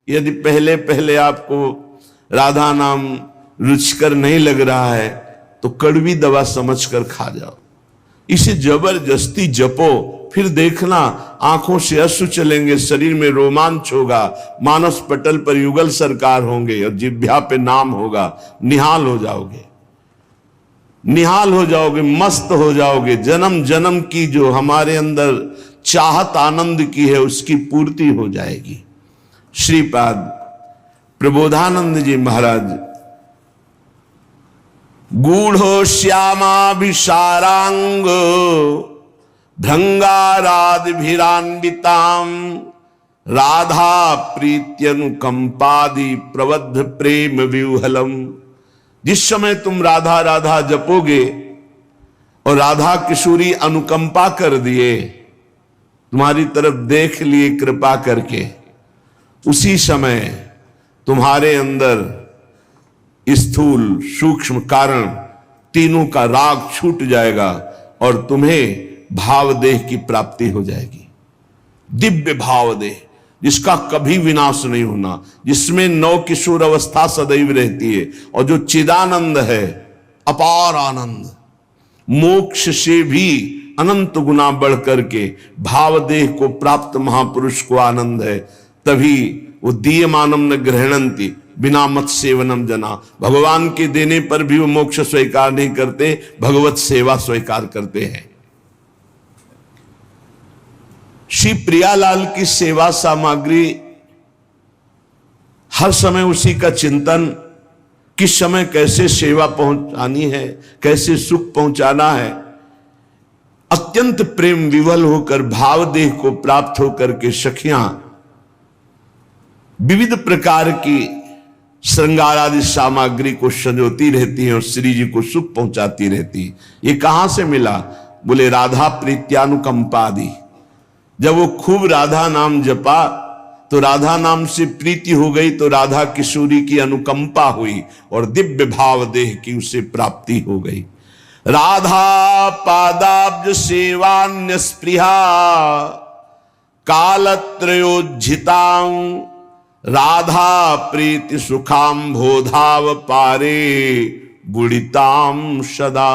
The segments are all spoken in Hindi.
यदि पहले पहले आपको राधा नाम रुचिकर नहीं लग रहा है तो कड़वी दवा समझकर खा जाओ। इसे जबरदस्ती जपो, फिर देखना आंखों से अश्रु चलेंगे, शरीर में रोमांच होगा, मानस पटल पर युगल सरकार होंगे और जिह्वा पे नाम होगा। निहाल हो जाओगे, निहाल हो जाओगे, मस्त हो जाओगे। जन्म जन्म की जो हमारे अंदर चाहत आनंद की है उसकी पूर्ति हो जाएगी। श्रीपाद प्रबोधानंद जी महाराज गूढ़ो श्यामा विशारांग भृंगारादिभिरान्विताम राधा प्रीत्यनुकंपादि प्रबद्ध प्रेम व्यूहलम। जिस समय तुम राधा राधा जपोगे और राधा किशोरी अनुकंपा कर दिए, तुम्हारी तरफ देख लिए कृपा करके, उसी समय तुम्हारे अंदर स्थूल सूक्ष्म कारण तीनों का राग छूट जाएगा और तुम्हें भावदेह की प्राप्ति हो जाएगी। दिव्य भावदेह जिसका कभी विनाश नहीं होना, जिसमें नव किशोर अवस्था सदैव रहती है और जो चिदानंद है, अपार आनंद, मोक्ष से भी अनंत गुना बढ़ करके भावदेह को प्राप्त महापुरुष को आनंद है। तभी वो दीयमानम न ग्रहणंती बिना मत सेवनम जना। भगवान के देने पर भी वो मोक्ष स्वीकार नहीं करते, भगवत सेवा स्वीकार करते हैं। श्री प्रियालाल की सेवा सामग्री हर समय उसी का चिंतन, किस समय कैसे सेवा पहुंचानी है, कैसे सुख पहुंचाना है। अत्यंत प्रेम विवल होकर भावदेह को प्राप्त होकर के सखियां विविध प्रकार की श्रृंगार आदि सामग्री को संजोती रहती हैं और श्री जी को सुख पहुंचाती रहती। ये कहां से मिला? बोले राधा प्रीत्यानुकंपादि। जब वो खूब राधा नाम जपा तो राधा नाम से प्रीति हो गई, तो राधा किशोरी की अनुकंपा हुई और दिव्य भाव देह की उसे प्राप्ति हो गई। राधा पादाब्ज सेवान्य स्पृहा कालत्रयोज्झितां राधा प्रीति सुखाम बोधाव पारे गुड़िताम सदा।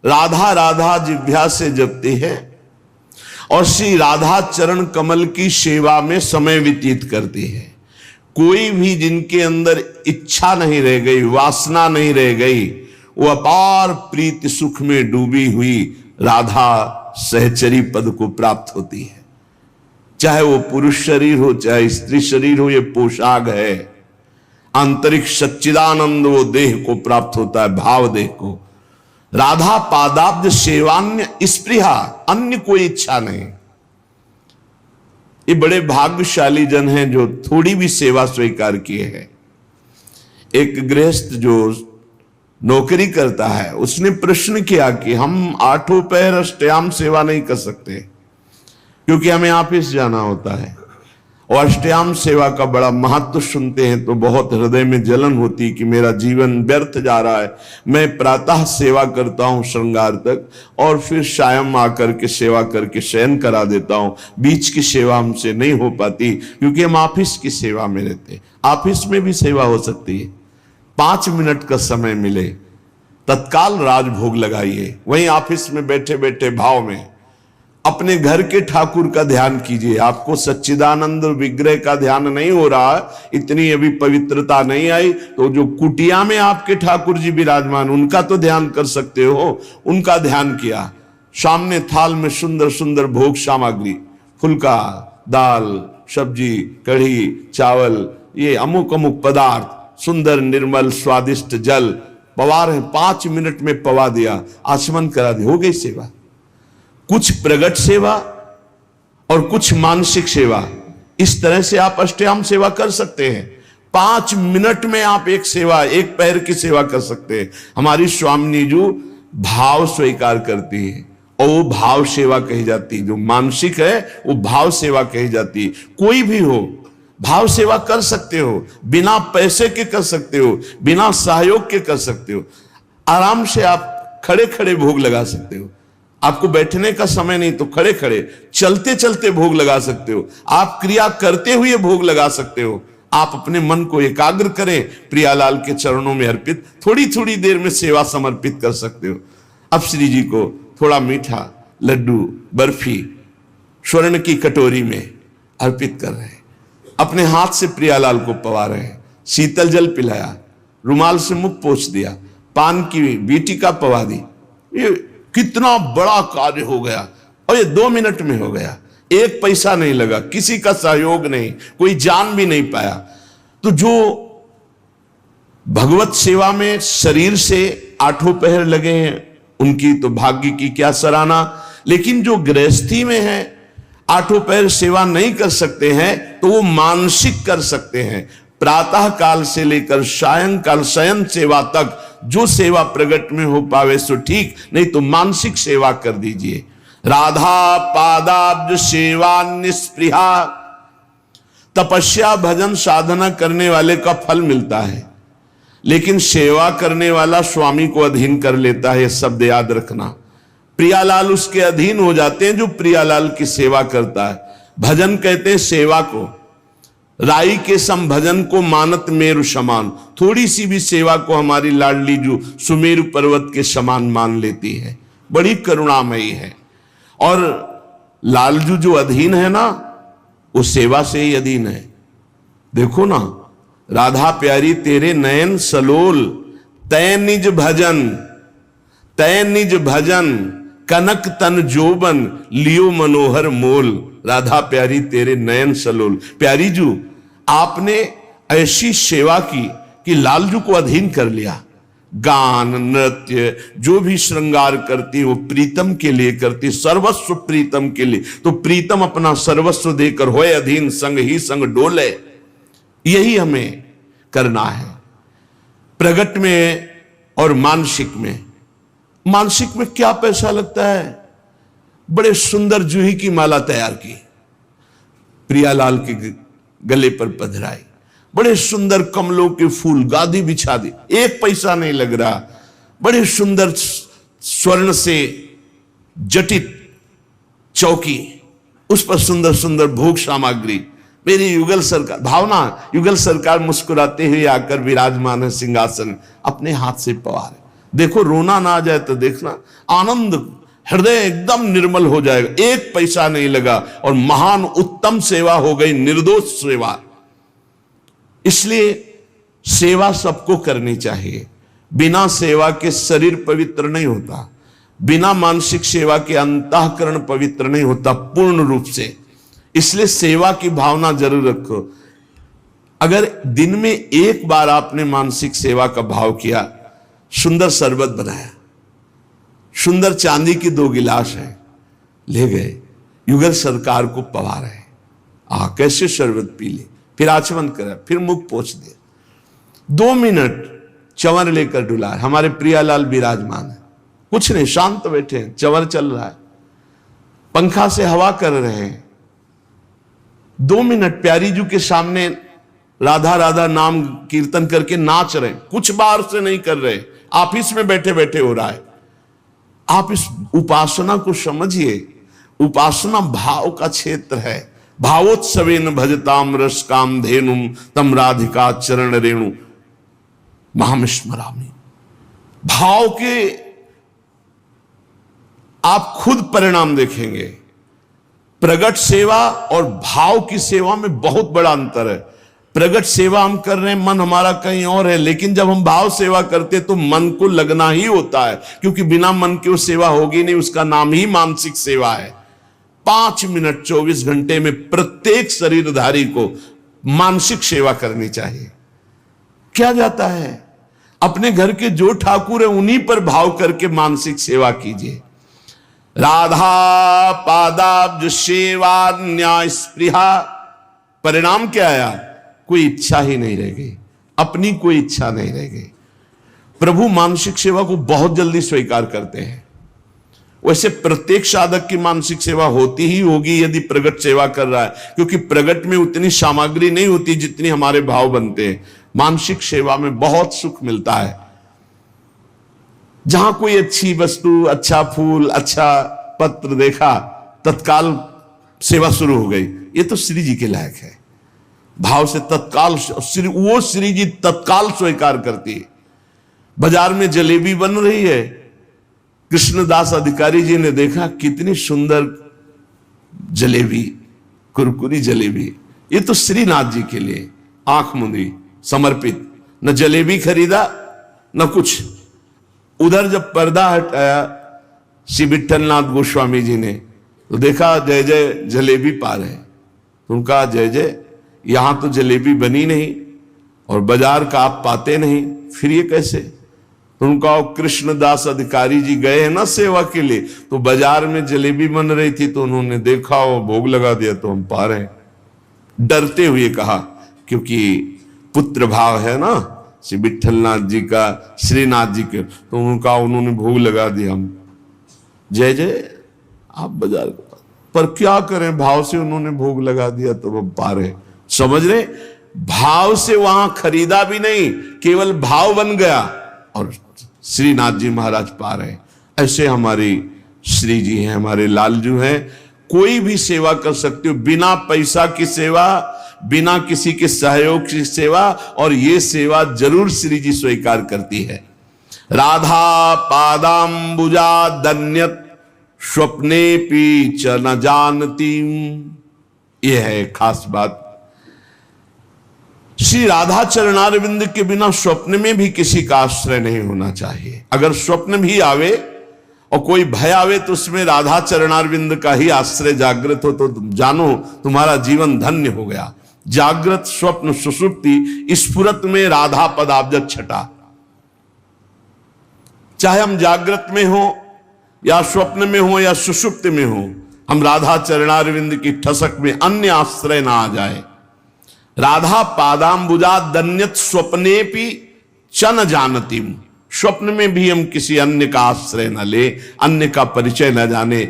राधा राधा जिह्वा से जपते हैं और श्री राधा चरण कमल की सेवा में समय व्यतीत करते हैं। कोई भी जिनके अंदर इच्छा नहीं रह गई, वासना नहीं रह गई, वो अपार प्रीति सुख में डूबी हुई राधा सहचरी पद को प्राप्त होती है। चाहे वो पुरुष शरीर हो चाहे स्त्री शरीर हो, ये पोशाक है। आंतरिक सच्चिदानंद वो देह को प्राप्त होता है, भाव देह को। राधा पादाब्ज सेवान्य स्पृहा, अन्य कोई इच्छा नहीं। ये बड़े भाग्यशाली जन हैं जो थोड़ी भी सेवा स्वीकार किए हैं। एक गृहस्थ जो नौकरी करता है, उसने प्रश्न किया कि हम आठों पहर अष्टयाम सेवा नहीं कर सकते क्योंकि हमें ऑफिस जाना होता है, और अष्टयाम सेवा का बड़ा महत्व सुनते हैं तो बहुत हृदय में जलन होती कि मेरा जीवन व्यर्थ जा रहा है। मैं प्रातः सेवा करता हूं श्रृंगार तक और फिर शायम आकर के सेवा करके शयन करा देता हूं, बीच की सेवा हमसे नहीं हो पाती क्योंकि हम ऑफिस की सेवा में रहते। ऑफिस में भी सेवा हो सकती है, 5 मिनट का समय मिले तत्काल राजभोग लगाइए। वहीं ऑफिस में बैठे बैठे भाव में अपने घर के ठाकुर का ध्यान कीजिए। आपको सच्चिदानंद विग्रह का ध्यान नहीं हो रहा, इतनी अभी पवित्रता नहीं आई, तो जो कुटिया में आपके ठाकुर जी विराजमान उनका तो ध्यान कर सकते हो। उनका ध्यान किया, सामने थाल में सुंदर सुंदर भोग सामग्री, फुल्का, दाल, सब्जी, कढ़ी, चावल, ये अमुक अमुक पदार्थ, सुंदर निर्मल स्वादिष्ट जल पवार है। 5 मिनट में पवा दिया, आचमन करा दिया, हो गई सेवा। कुछ प्रगट सेवा और कुछ मानसिक सेवा, इस तरह से आप अष्टयाम सेवा कर सकते हैं। 5 मिनट में आप एक सेवा, एक पैर की सेवा कर सकते हैं। हमारी स्वामिनी जी भाव स्वीकार करती है और वो भाव सेवा कही जाती है। जो मानसिक है वो भाव सेवा कही जाती है। कोई भी हो भाव सेवा कर सकते हो, बिना पैसे के कर सकते हो, बिना सहयोग के कर सकते हो। आराम से आप खड़े खड़े भोग लगा सकते हो। आपको बैठने का समय नहीं तो खड़े खड़े चलते चलते भोग लगा सकते हो, आप क्रिया करते हुए भोग लगा सकते हो। आप अपने मन को एकाग्र करें, प्रियालाल के चरणों में अर्पित थोड़ी थोड़ी देर में सेवा समर्पित कर सकते हो। अब श्री जी को थोड़ा मीठा, लड्डू, बर्फी स्वर्ण की कटोरी में अर्पित कर रहे हैं, अपने हाथ से प्रियालाल को पवा रहे हैं, शीतल जल पिलाया, रुमाल से मुख पोंछ दिया, पान की बीटिका पवा दी। ये कितना बड़ा कार्य हो गया और ये 2 मिनट में हो गया, 1 पैसा नहीं लगा, किसी का सहयोग नहीं, कोई जान भी नहीं पाया। तो जो भगवत सेवा में शरीर से 8 पहर लगे हैं उनकी तो भाग्य की क्या सराहना, लेकिन जो गृहस्थी में है 8 पहर सेवा नहीं कर सकते हैं तो वो मानसिक कर सकते हैं। प्रातः काल से लेकर सायंकाल शयन सेवा तक जो सेवा प्रगट में हो पावे सो ठीक, नहीं तो मानसिक सेवा कर दीजिए। राधा पादाब्ज सेवा निस्पृहा, तपस्या भजन साधना करने वाले का फल मिलता है, लेकिन सेवा करने वाला स्वामी को अधीन कर लेता है, शब्द याद रखना। प्रियालाल उसके अधीन हो जाते हैं जो प्रियालाल की सेवा करता है। भजन कहते हैं सेवा को, राई के सम भजन को मानत मेरु समान। थोड़ी सी भी सेवा को हमारी लाडली जो सुमेरु पर्वत के समान मान लेती है, बड़ी करुणामयी है। और लालजू जो अधीन है ना, वो सेवा से ही अधीन है। देखो ना, राधा प्यारी तेरे नयन सलोल, तय निज भजन, तय निज भजन, कनक तन जोबन, लियो मनोहर मोल। राधा प्यारी तेरे नयन सलोल। प्यारी जू, आपने ऐसी सेवा की कि लालजू को अधीन कर लिया। गान नृत्य जो भी श्रृंगार करती वो प्रीतम के लिए करती, सर्वस्व प्रीतम के लिए। तो प्रीतम अपना सर्वस्व देकर होए अधीन, संग ही संग डोले। यही हमें करना है प्रगट में और मानसिक में। मानसिक में क्या पैसा लगता है? बड़े सुंदर जूही की माला तैयार की, प्रियालाल के गले पर पधराई, बड़े सुंदर कमलों के फूल, गादी बिछा दी, 1 पैसा नहीं लग रहा। बड़े सुंदर स्वर्ण से जटित चौकी, उस पर सुंदर सुंदर भोग सामग्री। मेरी युगल सरकार, भावना युगल सरकार मुस्कुराते हुए आकर विराजमान है सिंहासन, अपने हाथ से पवार। देखो, रोना ना आ जाए तो देखना, आनंद, हृदय एकदम निर्मल हो जाएगा। 1 पैसा नहीं लगा और महान उत्तम सेवा हो गई, निर्दोष सेवा। इसलिए सेवा सबको करनी चाहिए। बिना सेवा के शरीर पवित्र नहीं होता, बिना मानसिक सेवा के अंतःकरण पवित्र नहीं होता पूर्ण रूप से। इसलिए सेवा की भावना जरूर रखो। अगर दिन में 1 बार आपने मानसिक सेवा का भाव किया, सुंदर शरबत बनाया, सुंदर चांदी की 2 गिलास है, ले गए, युगल सरकार को पवा रहे, कैसे शरबत पी ले, फिर आचमन करा, फिर मुख पोंछ दिया, 2 मिनट चंवर लेकर डुला। हमारे प्रियालाल विराजमान है, कुछ नहीं, शांत बैठे हैं, चंवर चल रहा है, पंखा से हवा कर रहे हैं। 2 मिनट प्यारी जू के सामने राधा राधा नाम कीर्तन करके नाच रहे, कुछ बार से नहीं कर रहे, ऑफिस में बैठे बैठे हो रहा है। आप इस उपासना को समझिए, उपासना भाव का क्षेत्र है। भावोत्सवेन भजताम रस काम धेनुम, तम राधिका चरण रेणु महाम स्मरामि। भाव के आप खुद परिणाम देखेंगे। प्रगट सेवा और भाव की सेवा में बहुत बड़ा अंतर है। प्रगट सेवा हम कर रहे हैं, मन हमारा कहीं और है, लेकिन जब हम भाव सेवा करते तो मन को लगना ही होता है, क्योंकि बिना मन के वो सेवा होगी नहीं। उसका नाम ही मानसिक सेवा है। 5 मिनट 24 घंटे में प्रत्येक शरीरधारी को मानसिक सेवा करनी चाहिए। क्या जाता है, अपने घर के जो ठाकुर है उन्हीं पर भाव करके मानसिक सेवा कीजिए। राधा पादाब्ज सेवा न्याय स्पृहा, परिणाम क्या आया? कोई इच्छा ही नहीं रह गई, अपनी कोई इच्छा नहीं रह गई। प्रभु मानसिक सेवा को बहुत जल्दी स्वीकार करते हैं। वैसे प्रत्येक साधक की मानसिक सेवा होती ही होगी यदि प्रगट सेवा कर रहा है, क्योंकि प्रगट में उतनी सामग्री नहीं होती जितनी हमारे भाव बनते हैं। मानसिक सेवा में बहुत सुख मिलता है। जहां कोई अच्छी वस्तु, अच्छा फूल, अच्छा पत्र देखा, तत्काल सेवा शुरू हो गई। ये तो श्री जी के लायक है। भाव से तत्काल वो श्री जी तत्काल स्वीकार करती है। बाजार में जलेबी बन रही है, कृष्णदास अधिकारी जी ने देखा कितनी सुंदर जलेबी, कुरकुरी जलेबी, ये तो श्रीनाथ जी के लिए, आंख मूंदी समर्पित। न जलेबी खरीदा न कुछ। उधर जब पर्दा हटाया श्री विठलनाथ गोस्वामी जी ने, तो देखा जय जय जलेबी पा रहे। तो उनका जय जय, यहां तो जलेबी बनी नहीं और बाजार का आप पाते नहीं, फिर ये कैसे? तो उनका कृष्णदास अधिकारी जी गए हैं ना सेवा के लिए, तो बाजार में जलेबी बन रही थी, तो उन्होंने देखा और भोग लगा दिया, तो हम पा रहे हैं। डरते हुए कहा, क्योंकि पुत्र भाव है ना श्री विठलनाथ जी का, श्रीनाथ जी के, तो उनका उन्होंने भोग लगा दिया। हम जय जय आप बाजार का, पर क्या करें, भाव से उन्होंने भोग लगा दिया तो हम पा रहे। समझ रहे? भाव से वहां खरीदा भी नहीं, केवल भाव बन गया और श्रीनाथ जी महाराज पा रहे। ऐसे हमारी श्री जी हैं, हमारे लालजू हैं। कोई भी सेवा कर सकते हो, बिना पैसा की सेवा, बिना किसी के सहयोग की सेवा, और ये सेवा जरूर श्री जी स्वीकार करती है। राधा पादाम्बुजा दन्यत स्वप्ने पी च न जानती, यह है खास बात। श्री राधा चरणारविंद के बिना स्वप्न में भी किसी का आश्रय नहीं होना चाहिए। अगर स्वप्न भी आवे और कोई भय आवे तो उसमें राधा चरणारविंद का ही आश्रय जागृत हो, तो जानो तुम्हारा जीवन धन्य हो गया। जागृत, स्वप्न, सुषुप्ति, स्फुरत में राधा पदाब्ज छटा। चाहे हम जागृत में हो या स्वप्न में हो या सुषुप्त में हो, हम राधा चरणारविंद की ठसक में अन्य आश्रय ना आ जाए। राधा पादाम्बुजा दन्यत स्वप्ने पी च न जानती, स्वप्न में भी हम किसी अन्य का आश्रय न ले, अन्य का परिचय न जाने।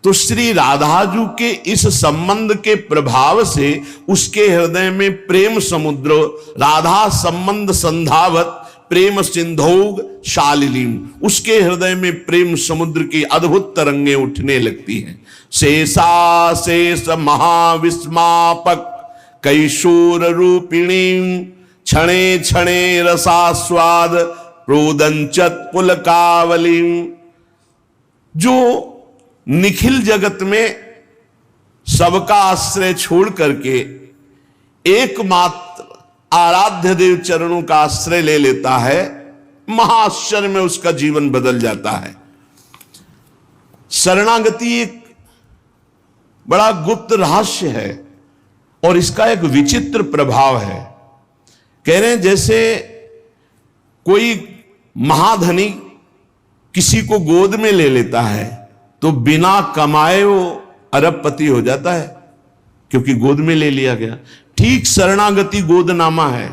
तो श्री राधाजू के इस संबंध के प्रभाव से उसके हृदय में प्रेम समुद्र, राधा संबंध संधावत प्रेम सिंधौग शालिलीम, उसके हृदय में प्रेम समुद्र की अद्भुत तरंगें उठने लगती हैं। शेषा शेष महाविस्मापक कैशोर रूपिणी, क्षणे क्षणे रसास्वाद रोदंचत पुलकावली। जो निखिल जगत में सबका आश्रय छोड़ करके एकमात्र आराध्य देव चरणों का आश्रय ले लेता है, महाआश्चर्य में उसका जीवन बदल जाता है। शरणागति एक बड़ा गुप्त रहस्य है और इसका एक विचित्र प्रभाव है। कह रहे हैं जैसे कोई महाधनी किसी को गोद में ले लेता है तो बिना कमाए वो अरबपति हो जाता है, क्योंकि गोद में ले लिया गया। ठीक शरणागति गोदनामा है।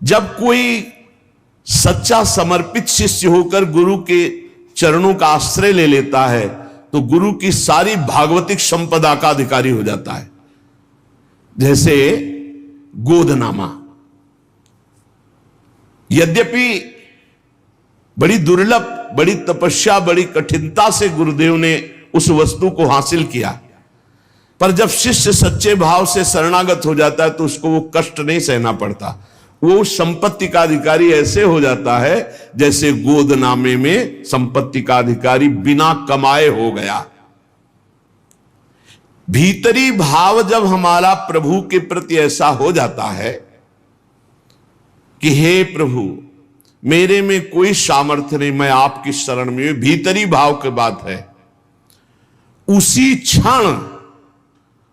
जब कोई सच्चा समर्पित शिष्य होकर गुरु के चरणों का आश्रय ले लेता है तो गुरु की सारी भागवतिक संपदा का अधिकारी हो जाता है। जैसे गोदनामा, यद्यपि बड़ी दुर्लभ, बड़ी तपस्या, बड़ी कठिनता से गुरुदेव ने उस वस्तु को हासिल किया, पर जब शिष्य सच्चे भाव से शरणागत हो जाता है तो उसको वो कष्ट नहीं सहना पड़ता। वो संपत्ति का अधिकारी ऐसे हो जाता है जैसे गोदनामे में संपत्ति का अधिकारी बिना कमाए हो गया। भीतरी भाव जब हमारा प्रभु के प्रति ऐसा हो जाता है कि हे प्रभु मेरे में कोई सामर्थ्य नहीं, मैं आपकी शरण में, भीतरी भाव की बात है, उसी क्षण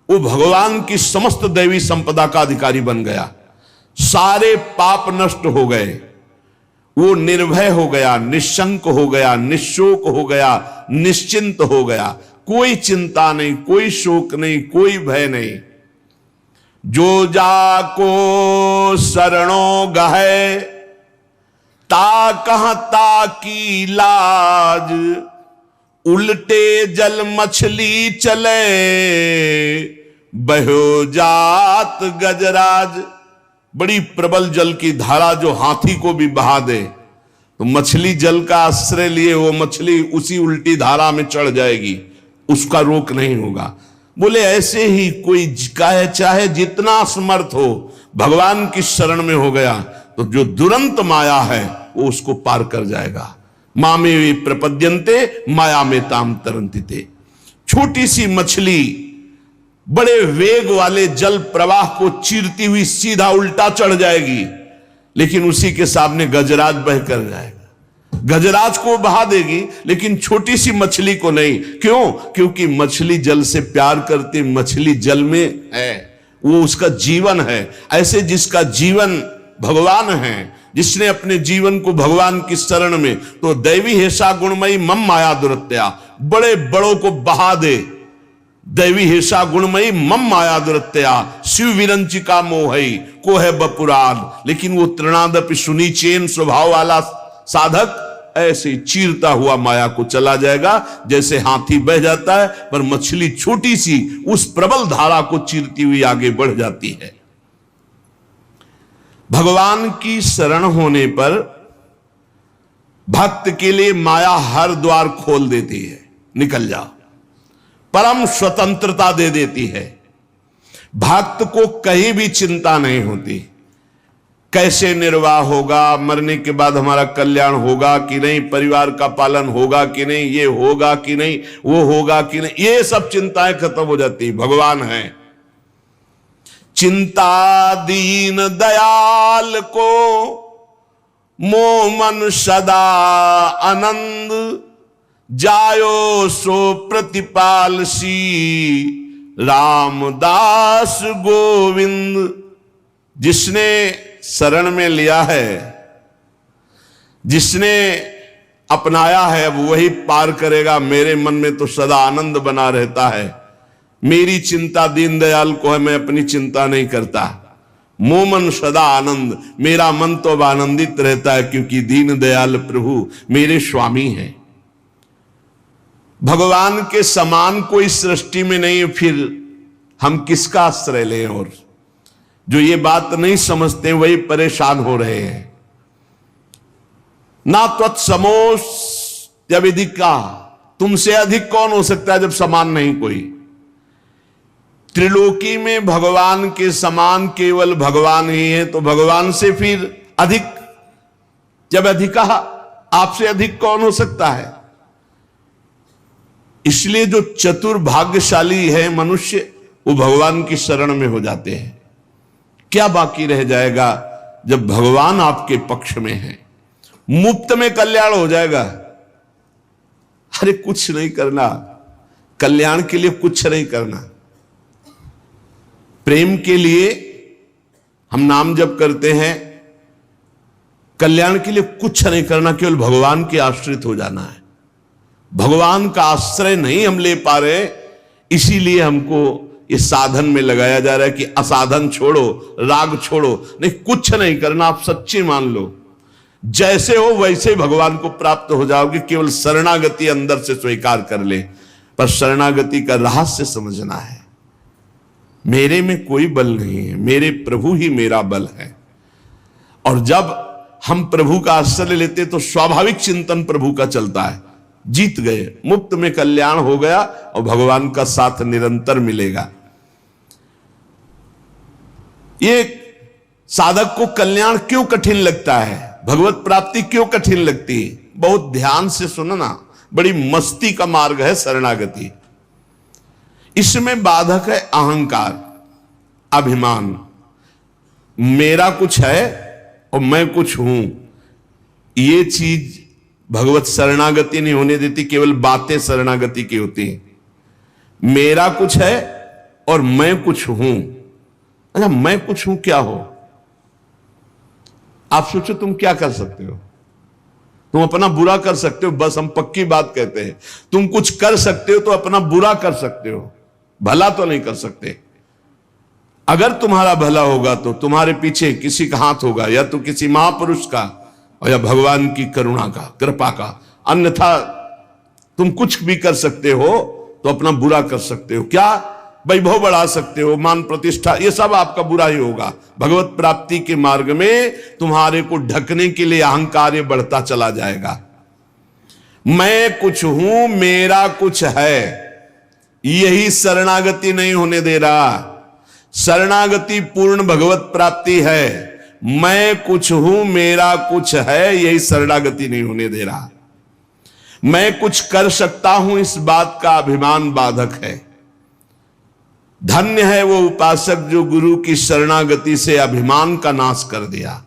वो भगवान की समस्त दैवी संपदा का अधिकारी बन गया। सारे पाप नष्ट हो गए, वो निर्भय हो गया, निशंक हो गया, निशोक हो गया, निश्चिंत हो गया। कोई चिंता नहीं, कोई शोक नहीं, कोई भय नहीं। जो जाको शरणों गहे ता कहता की लाज, उल्टे जल मछली चले बहो जात गजराज। बड़ी प्रबल जल की धारा जो हाथी को भी बहा दे तो मछली जल का आश्रय लिए वो मछली उसी उल्टी धारा में चढ़ जाएगी, उसका रोक नहीं होगा। बोले ऐसे ही कोई चाहे जितना समर्थ हो, भगवान की शरण में हो गया तो जो दुरंत माया है वो उसको पार कर जाएगा। मामे वे प्रपद्यन्ते माया में ताम तरंतिते। छोटी सी मछली बड़े वेग वाले जल प्रवाह को चीरती हुई सीधा उल्टा चढ़ जाएगी, लेकिन उसी के सामने गजराज बहकर जाएगा। गजराज को बहा देगी लेकिन छोटी सी मछली को नहीं। क्यों? क्योंकि मछली जल से प्यार करती, मछली जल में है, वो उसका जीवन है। ऐसे जिसका जीवन भगवान है, जिसने अपने जीवन को भगवान की शरण में, तो दैवी हेषा गुणमयी मम माया दुरत्या, बड़े बड़ों को बहा दे। दैवी हेषा गुणमयी मम माया दुरत्या शिव विरंचिका मोहई को है बपुराण। लेकिन वो तृणादपि सुनी चेन स्वभाव वाला साधक ऐसे चीरता हुआ माया को चला जाएगा, जैसे हाथी बह जाता है पर मछली छोटी सी उस प्रबल धारा को चीरती हुई आगे बढ़ जाती है। भगवान की शरण होने पर भक्त के लिए माया हर द्वार खोल देती है, निकल जाओ, परम स्वतंत्रता दे देती है। भक्त को कहीं भी चिंता नहीं होती, कैसे निर्वाह होगा, मरने के बाद हमारा कल्याण होगा कि नहीं, परिवार का पालन होगा कि नहीं, ये होगा कि नहीं, वो होगा कि नहीं, ये सब चिंताएं खत्म हो जाती। भगवान है। चिंता दीन दयाल को मोह मन सदा आनंद, जायो सो प्रतिपाल सी रामदास गोविंद। जिसने शरण में लिया है, जिसने अपनाया है, वो वही पार करेगा। मेरे मन में तो सदा आनंद बना रहता है। मेरी चिंता दीनदयाल को है, मैं अपनी चिंता नहीं करता। मोह मन सदा आनंद, मेरा मन तो अब आनंदित रहता है क्योंकि दीनदयाल प्रभु मेरे स्वामी हैं। भगवान के समान कोई सृष्टि में नहीं, फिर हम किसका आश्रय लें? और जो ये बात नहीं समझते वही परेशान हो रहे हैं। ना त्वत्समोस जब अधिका, तुमसे अधिक कौन हो सकता है जब समान नहीं कोई। त्रिलोकी में भगवान के समान केवल भगवान ही है, तो भगवान से फिर अधिक जब अधिका, आपसे अधिक कौन हो सकता है? इसलिए जो चतुर भाग्यशाली है मनुष्य, वो भगवान की शरण में हो जाते हैं। क्या बाकी रह जाएगा जब भगवान आपके पक्ष में है? मुफ्त में कल्याण हो जाएगा। अरे कुछ नहीं करना, कल्याण के लिए कुछ नहीं करना। प्रेम के लिए हम नाम जप करते हैं, कल्याण के लिए कुछ नहीं करना, केवल भगवान के आश्रित हो जाना है। भगवान का आश्रय नहीं हम ले पा रहे, इसीलिए हमको इस साधन में लगाया जा रहा है कि असाधन छोड़ो, राग छोड़ो। नहीं, कुछ नहीं करना, आप सच्ची मान लो, जैसे हो वैसे भगवान को प्राप्त हो जाओगे। केवल शरणागति अंदर से स्वीकार कर ले। पर शरणागति का रहस्य समझना है। मेरे में कोई बल नहीं है, मेरे प्रभु ही मेरा बल है। और जब हम प्रभु का आश्रय लेते तो स्वाभाविक चिंतन प्रभु का चलता है। जीत गए, मुफ्त में कल्याण हो गया और भगवान का साथ निरंतर मिलेगा। ये साधक को कल्याण क्यों कठिन लगता है, भगवत प्राप्ति क्यों कठिन लगती है? बहुत ध्यान से सुनना, बड़ी मस्ती का मार्ग है शरणागति। इसमें बाधक है अहंकार, अभिमान। मेरा कुछ है और मैं कुछ हूं, ये चीज भगवत शरणागति नहीं होने देती। केवल बातें शरणागति की होती हैं। मेरा कुछ है और मैं कुछ हूं। अच्छा, मैं कुछ हूं क्या हो? आप सोचो तुम क्या कर सकते हो? तुम अपना बुरा कर सकते हो, बस हम पक्की बात कहते हैं। तुम कुछ कर सकते हो तो अपना बुरा कर सकते हो, भला तो नहीं कर सकते। अगर तुम्हारा भला होगा तो तुम्हारे पीछे किसी का हाथ होगा, या तो किसी महापुरुष का और या भगवान की करुणा का, कृपा का। अन्यथा तुम कुछ भी कर सकते हो तो अपना बुरा कर सकते हो। क्या? वैभव बढ़ा सकते हो, मान प्रतिष्ठा, ये सब आपका बुरा ही होगा। भगवत प्राप्ति के मार्ग में तुम्हारे को ढकने के लिए अहंकार ये बढ़ता चला जाएगा। मैं कुछ हूं, मेरा कुछ है, यही शरणागति नहीं होने दे रहा। शरणागति पूर्ण भगवत प्राप्ति है। मैं कुछ हूं, मेरा कुछ है, यही शरणागति नहीं होने दे रहा। मैं कुछ कर सकता हूं, इस बात का अभिमान बाधक है। धन्य है वो उपासक जो गुरु की शरणागति से अभिमान का नाश कर दिया।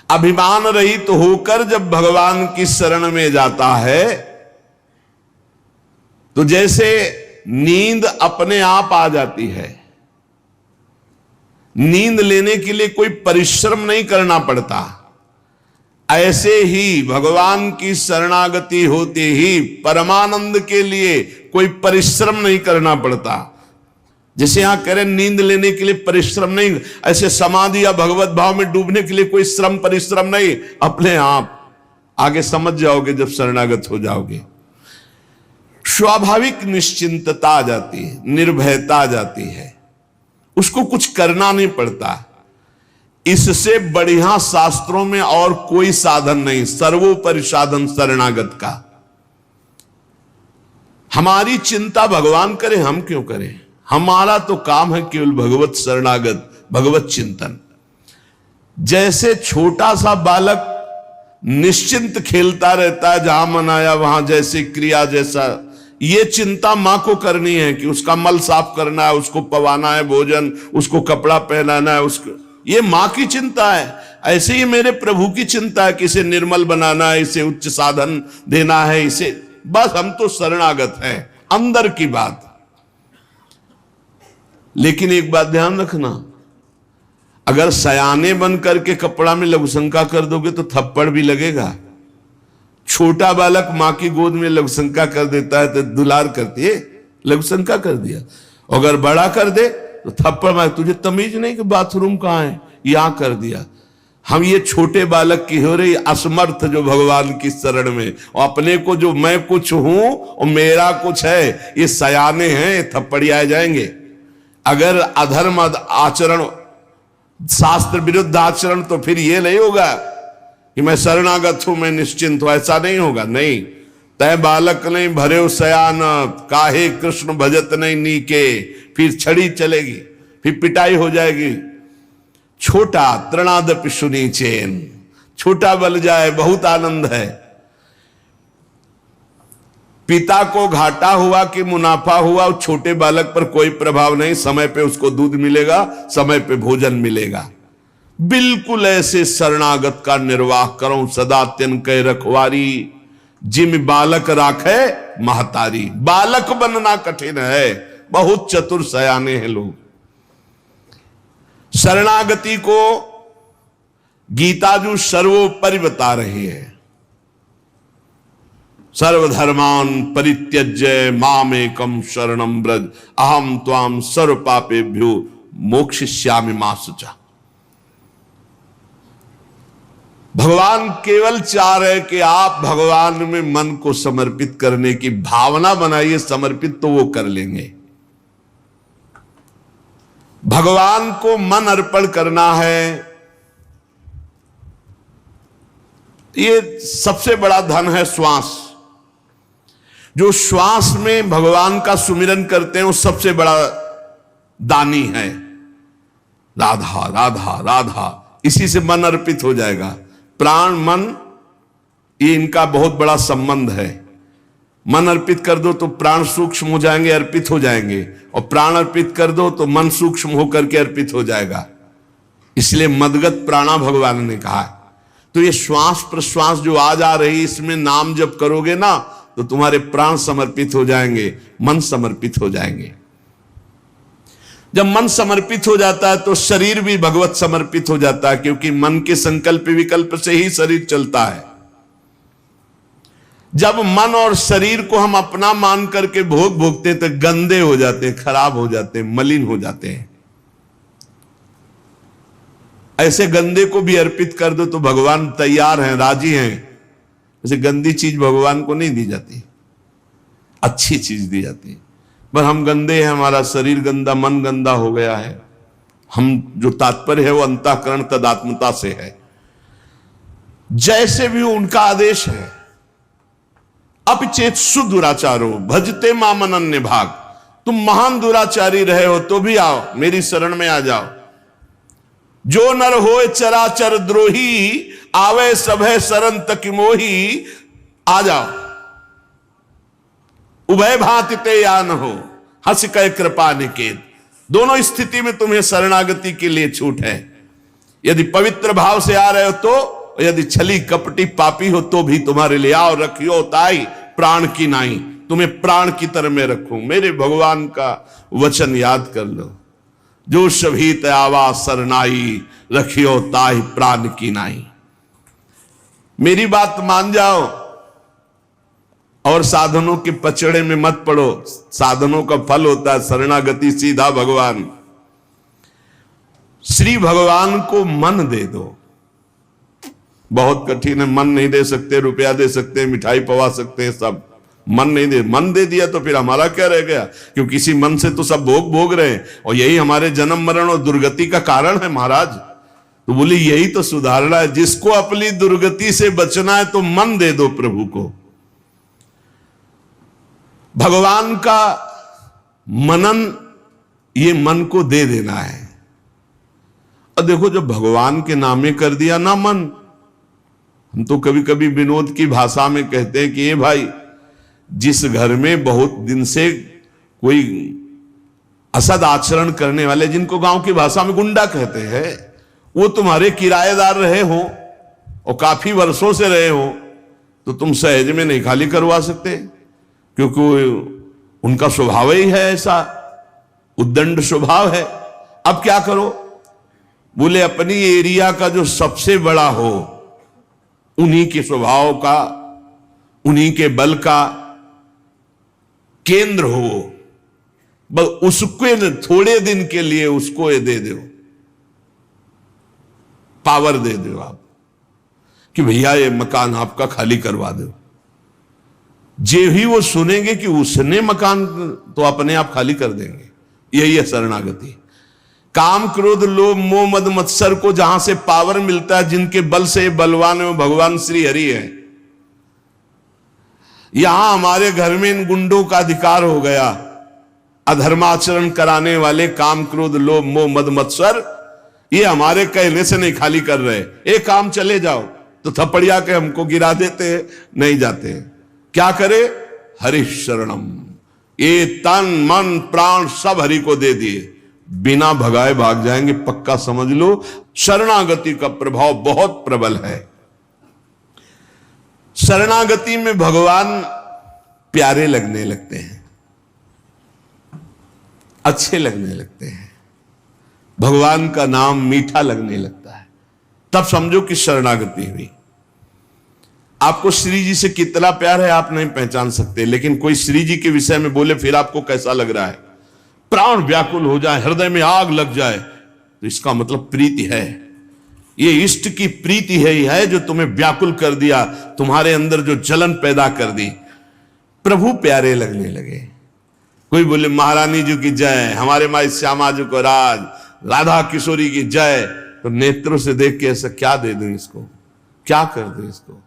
अभिमान रहित तो होकर जब भगवान की शरण में जाता है तो जैसे नींद अपने आप आ जाती है। नींद लेने के लिए कोई परिश्रम नहीं करना पड़ता। ऐसे ही भगवान की शरणागति होते ही परमानंद के लिए कोई परिश्रम नहीं करना पड़ता। जैसे यहां कह रहे नींद लेने के लिए परिश्रम नहीं, ऐसे समाधि या भगवत भाव में डूबने के लिए कोई श्रम परिश्रम नहीं, अपने आप आगे समझ जाओगे जब शरणागत हो जाओगे। स्वाभाविक निश्चिंतता आ जाती है, निर्भयता आ जाती है, उसको कुछ करना नहीं पड़ता। इससे बढ़िया शास्त्रों में और कोई साधन नहीं, सर्वोपरि साधन शरणागत का। हमारी चिंता भगवान करे, हम क्यों करें? हमारा तो काम है केवल भगवत शरणागत, भगवत चिंतन। जैसे छोटा सा बालक निश्चिंत खेलता रहता है, जहां मन आया वहां जैसे क्रिया, जैसा ये चिंता मां को करनी है कि उसका मल साफ करना है, उसको पवाना है भोजन, उसको कपड़ा पहनाना है, उसको, ये मां की चिंता है। ऐसे ही मेरे प्रभु की चिंता है कि इसे निर्मल बनाना है, इसे उच्च साधन देना है, इसे, बस हम तो शरणागत हैं, अंदर की बात। लेकिन एक बात ध्यान रखना, अगर सयाने बन करके कपड़ा में लघुशंका कर दोगे तो थप्पड़ भी लगेगा। छोटा बालक मां की गोद में लघुशंका कर देता है तो दुलार करती है, लघुशंका कर दिया। अगर बड़ा कर दे तो थप्पड़ मार, तुझे तमीज नहीं कि बाथरूम कहां है, यहां कर दिया। हम ये छोटे बालक की हो रही असमर्थ जो भगवान की शरण में, और अपने को जो मैं कुछ हूं और मेरा कुछ है, ये सयाने हैं, थप्पड़ियाए जाएंगे। अगर अधर्म आचरण, शास्त्र विरुद्ध आचरण, तो फिर ये नहीं होगा कि मैं शरणागत हूं, मैं निश्चिंत हूं, ऐसा नहीं होगा। नहीं, तय बालक नहीं भरे सयान, काहे कृष्ण भजत नहीं नीके, फिर छड़ी चलेगी, फिर पिटाई हो जाएगी। छोटा तृणादपि सुनी चैन, छोटा बल जाए बहुत आनंद है। पिता को घाटा हुआ कि मुनाफा हुआ, छोटे बालक पर कोई प्रभाव नहीं, समय पे उसको दूध मिलेगा, समय पे भोजन मिलेगा। बिल्कुल ऐसे शरणागत का निर्वाह करो, सदा तिन कै रखवारी, जिम बालक राखे महतारी। बालक बनना कठिन है, बहुत चतुर सयाने हैं लोग। शरणागति को गीताजू सर्वोपरि बता रही है। सर्वधर्मान परित्यज्य मामेकम शरणं व्रज, अहम त्वाम सर्व पापेभ्यो मोक्षयिष्यामि मा शुचा। भगवान केवल चाह रहे कि आप भगवान में मन को समर्पित करने की भावना बनाइए, समर्पित तो वो कर लेंगे। भगवान को मन अर्पण करना है, ये सबसे बड़ा धन है श्वास। जो श्वास में भगवान का सुमिरन करते हैं वो सबसे बड़ा दानी है। राधा राधा राधा, इसी से मन अर्पित हो जाएगा। प्राण मन, ये इनका बहुत बड़ा संबंध है। मन अर्पित कर दो तो प्राण सूक्ष्म हो जाएंगे, अर्पित हो जाएंगे, और प्राण अर्पित कर दो तो मन सूक्ष्म होकर के अर्पित हो जाएगा। इसलिए मदगत प्राणा भगवान ने कहा है। तो ये श्वास प्रश्वास जो आज आ रही, इसमें नाम जब करोगे ना तो तुम्हारे प्राण समर्पित हो जाएंगे, मन समर्पित हो जाएंगे। जब मन समर्पित हो जाता है तो शरीर भी भगवत समर्पित हो जाता है, क्योंकि मन के संकल्प विकल्प से ही शरीर चलता है। जब मन और शरीर को हम अपना मान करके भोगते हैं तो गंदे हो जाते हैं, खराब हो जाते हैं, मलिन हो जाते हैं। ऐसे गंदे को भी अर्पित कर दो तो भगवान तैयार हैं, राजी हैं। ऐसे गंदी चीज भगवान को नहीं दी जाती, अच्छी चीज दी जाती है। पर हम गंदे हैं, हमारा शरीर गंदा, मन गंदा हो गया है। हम जो तात्पर्य है वो अंतःकरण तदात्मता से है। जैसे भी उनका आदेश है, अपचेत सुदुराचारो भजते मामन अन्य भाग। तुम महान दुराचारी रहे हो तो भी आओ, मेरी शरण में आ जाओ। जो नर होए चराचर द्रोही, आवे सभय शरण तक मोही। आ जाओ, उभय भांति ते या न हो, हंस कह कृपा निकेत। दोनों स्थिति में तुम्हें शरणागति के लिए छूट है। यदि पवित्र भाव से आ रहे हो तो, यदि छली कपटी पापी हो तो भी तुम्हारे लिए आओ। रखियो ताई प्राण की नाई, तुम्हें प्राण की तरह में रखूं। मेरे भगवान का वचन याद कर लो, जो सभीत आवा सरनाई, रखियो ताई प्राण की नाई। मेरी बात मान जाओ और साधनों के पचड़े में मत पड़ो। साधनों का फल होता है शरणागति, सीधा भगवान। श्री भगवान को मन दे दो। बहुत कठिन है, मन नहीं दे सकते, रुपया दे सकते हैं, मिठाई पवा सकते हैं, सब मन नहीं दे। मन दे दिया तो फिर हमारा क्या रह गया? क्योंकि इसी मन से तो सब भोग रहे हैं और यही हमारे जन्म मरण और दुर्गति का कारण है महाराज। तो बोली यही तो सुधारना है। जिसको अपनी दुर्गति से बचना है तो मन दे दो प्रभु को। भगवान का मनन, ये मन को दे देना है। और देखो, जब भगवान के नामे कर दिया ना मन, हम तो कभी कभी विनोद की भाषा में कहते हैं कि ये भाई, जिस घर में बहुत दिन से कोई असद आचरण करने वाले, जिनको गांव की भाषा में गुंडा कहते हैं, वो तुम्हारे किराएदार रहे हो और काफी वर्षों से रहे हो, तो तुम सहज में नहीं खाली करवा सकते, क्योंकि उनका स्वभाव ही है ऐसा, उद्दंड स्वभाव है। अब क्या करो? बोले अपनी एरिया का जो सबसे बड़ा हो, उन्हीं के स्वभाव का, उन्हीं के बल का केंद्र हो, बस उसको थोड़े दिन के लिए उसको ये दे दो, पावर दे दो आप कि भैया ये मकान आपका खाली करवा दो। जे भी वो सुनेंगे कि उसने मकान, तो अपने आप खाली कर देंगे। यही है शरणागति। काम क्रोध लोभ मोह मद मत्सर को जहां से पावर मिलता है, जिनके बल से बलवान है, भगवान श्री हरि है। यहां हमारे घर में इन गुंडों का अधिकार हो गया, अधर्माचरण कराने वाले, काम क्रोध लोभ मोह मद मत्सर, ये हमारे कहने से नहीं खाली कर रहे। एक काम चले जाओ तो थपड़िया के हमको गिरा देते हैं, नहीं जाते। क्या करे? हरि शरणम। ये तन मन प्राण सब हरि को दे दिए, बिना भगाए भाग जाएंगे, पक्का समझ लो। शरणागति का प्रभाव बहुत प्रबल है। शरणागति में भगवान प्यारे लगने लगते हैं, अच्छे लगने लगते हैं, भगवान का नाम मीठा लगने लगता है, तब समझो कि शरणागति हुई। आपको श्री जी से कितना प्यार है आप नहीं पहचान सकते, लेकिन कोई श्री जी के विषय में बोले फिर आपको कैसा लग रहा है? प्राण व्याकुल हो जाए, हृदय में आग लग जाए, तो इसका मतलब प्रीति है। ये इष्ट की प्रीति है जो तुम्हें व्याकुल कर दिया, तुम्हारे अंदर जो जलन पैदा कर दी। प्रभु प्यारे लगने लगे। कोई बोले महारानी जी की जय, हमारे माई श्यामा जी को राज, राधा किशोरी की जय, तो नेत्रों से देख के ऐसा क्या दे दूं इसको, क्या कर दूं इसको।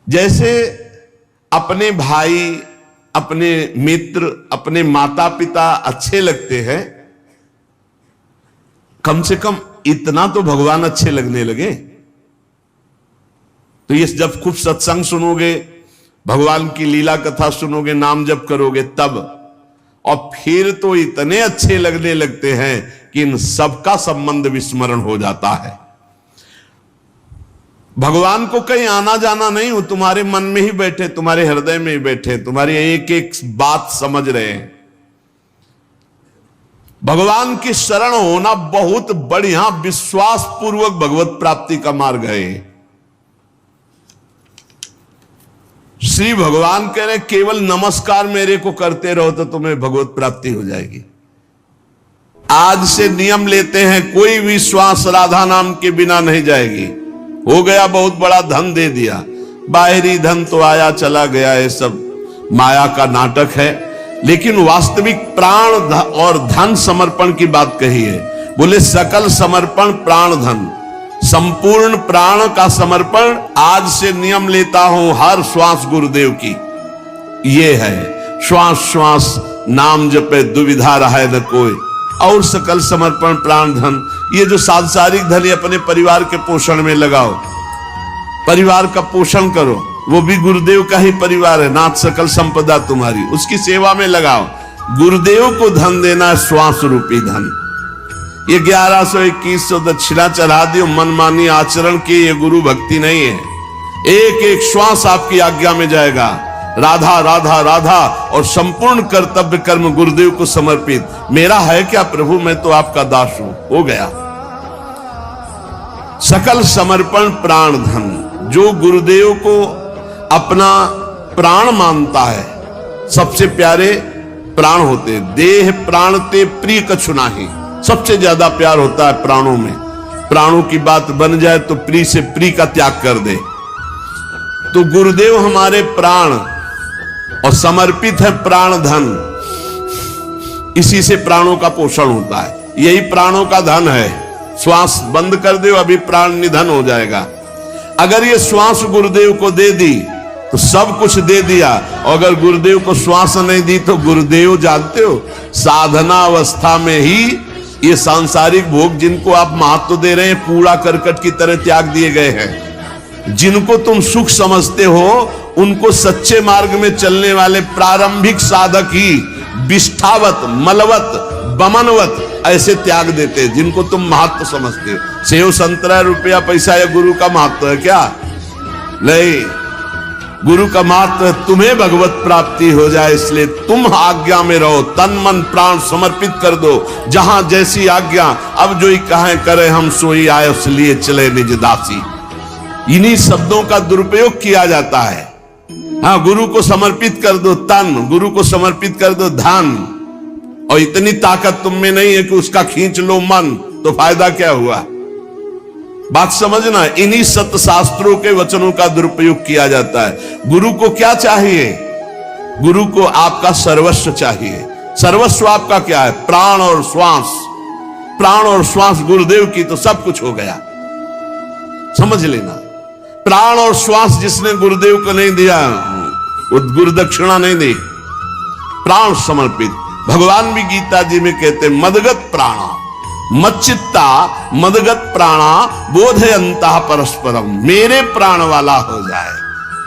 जैसे अपने भाई, अपने मित्र, अपने माता पिता अच्छे लगते हैं, कम से कम इतना तो भगवान अच्छे लगने लगे। तो ये जब खूब सत्संग सुनोगे, भगवान की लीला कथा सुनोगे, नाम जप करोगे, तब, और फिर तो इतने अच्छे लगने लगते हैं कि इन सबका संबंध विस्मरण हो जाता है। भगवान को कहीं आना जाना नहीं, वो तुम्हारे मन में ही बैठे, तुम्हारे हृदय में ही बैठे, तुम्हारी एक एक बात समझ रहे हैं। भगवान की शरण होना बहुत बढ़िया विश्वास पूर्वक भगवत प्राप्ति का मार्ग है। श्री भगवान कह रहे केवल नमस्कार मेरे को करते रहो तो तुम्हें भगवत प्राप्ति हो जाएगी। आज से नियम लेते हैं, कोई भी श्वास राधा नाम के बिना नहीं जाएगी। हो गया, बहुत बड़ा धन दे दिया, बाहरी धन तो आया चला गया, ये सब माया का नाटक है। लेकिन वास्तविक प्राण और धन समर्पण की बात कही है। बोले सकल समर्पण प्राण धन, संपूर्ण प्राण का समर्पण। आज से नियम लेता हूं हर श्वास गुरुदेव की, ये है श्वास श्वास नाम जपे दुविधा रहे न कोई। और सकल समर्पण प्राण धन, ये जो सांसारिक धन है अपने परिवार के पोषण में लगाओ, परिवार का पोषण करो, वो भी गुरुदेव का ही परिवार है। नाथ सकल संपदा तुम्हारी, उसकी सेवा में लगाओ। गुरुदेव को धन देना श्वास रूपी धन। ये 1100-2100 दक्षिणा चढ़ा दियो, मनमानी आचरण की ये गुरु भक्ति नहीं है। एक एक श्वास आपकी आज्ञा में जाएगा, राधा राधा राधा, और संपूर्ण कर्तव्य कर्म गुरुदेव को समर्पित। मेरा है क्या प्रभु, मैं तो आपका दास हूं, हो गया। सकल समर्पण प्राण धन, जो गुरुदेव को अपना प्राण मानता है, सबसे प्यारे प्राण होते। देह प्राण ते प्रिय कछु नाही, सबसे ज्यादा प्यार होता है प्राणों में। प्राणों की बात बन जाए तो प्रिय से प्रिय का त्याग कर दे। तो गुरुदेव हमारे प्राण और समर्पित है प्राण धन, इसी से प्राणों का पोषण होता है, यही प्राणों का धन है। श्वास बंद कर दो, अभी प्राण निधन हो जाएगा। अगर ये श्वास गुरुदेव को दे दी तो सब कुछ दे दिया, और अगर गुरुदेव को श्वास नहीं दी तो गुरुदेव जानते हो साधना अवस्था में ही ये सांसारिक भोग जिनको आप महत्व दे रहे हैं, कूड़ा करकट की तरह त्याग दिए गए हैं। जिनको तुम सुख समझते हो उनको सच्चे मार्ग में चलने वाले प्रारंभिक साधक ही विष्ठावत, मलवत, बमनवत ऐसे त्याग देते, जिनको तुम महत्व समझते हो। सेव संतरा रुपया पैसा या गुरु का महत्व है क्या? नहीं, गुरु का महत्व तुम्हें भगवत प्राप्ति हो जाए, इसलिए तुम आज्ञा में रहो, तन मन प्राण समर्पित कर दो। जहां जैसी आज्ञा, अब जो ही कहे करे हम सोई आए, इसलिए चले निज दासी। इन्हीं शब्दों का दुरुपयोग किया जाता है। हाँ, गुरु को समर्पित कर दो तन, गुरु को समर्पित कर दो धन, और इतनी ताकत तुम में नहीं है कि उसका खींच लो मन, तो फायदा क्या हुआ? बात समझना, इन्हीं सत्य शास्त्रों के वचनों का दुरुपयोग किया जाता है। गुरु को क्या चाहिए? गुरु को आपका सर्वस्व चाहिए। सर्वस्व आपका क्या है? प्राण और श्वास। प्राण और श्वास गुरुदेव की तो सब कुछ हो गया, समझ लेना। प्राण और श्वास जिसने गुरुदेव को नहीं दिया, वो गुरुदक्षिणा नहीं दी, प्राण समर्पित। भगवान भी गीता जी में कहते मदगत प्राणा मच्चित्ता मदगत प्राणा बोधयंता परस्परम, मेरे प्राण वाला हो जाए।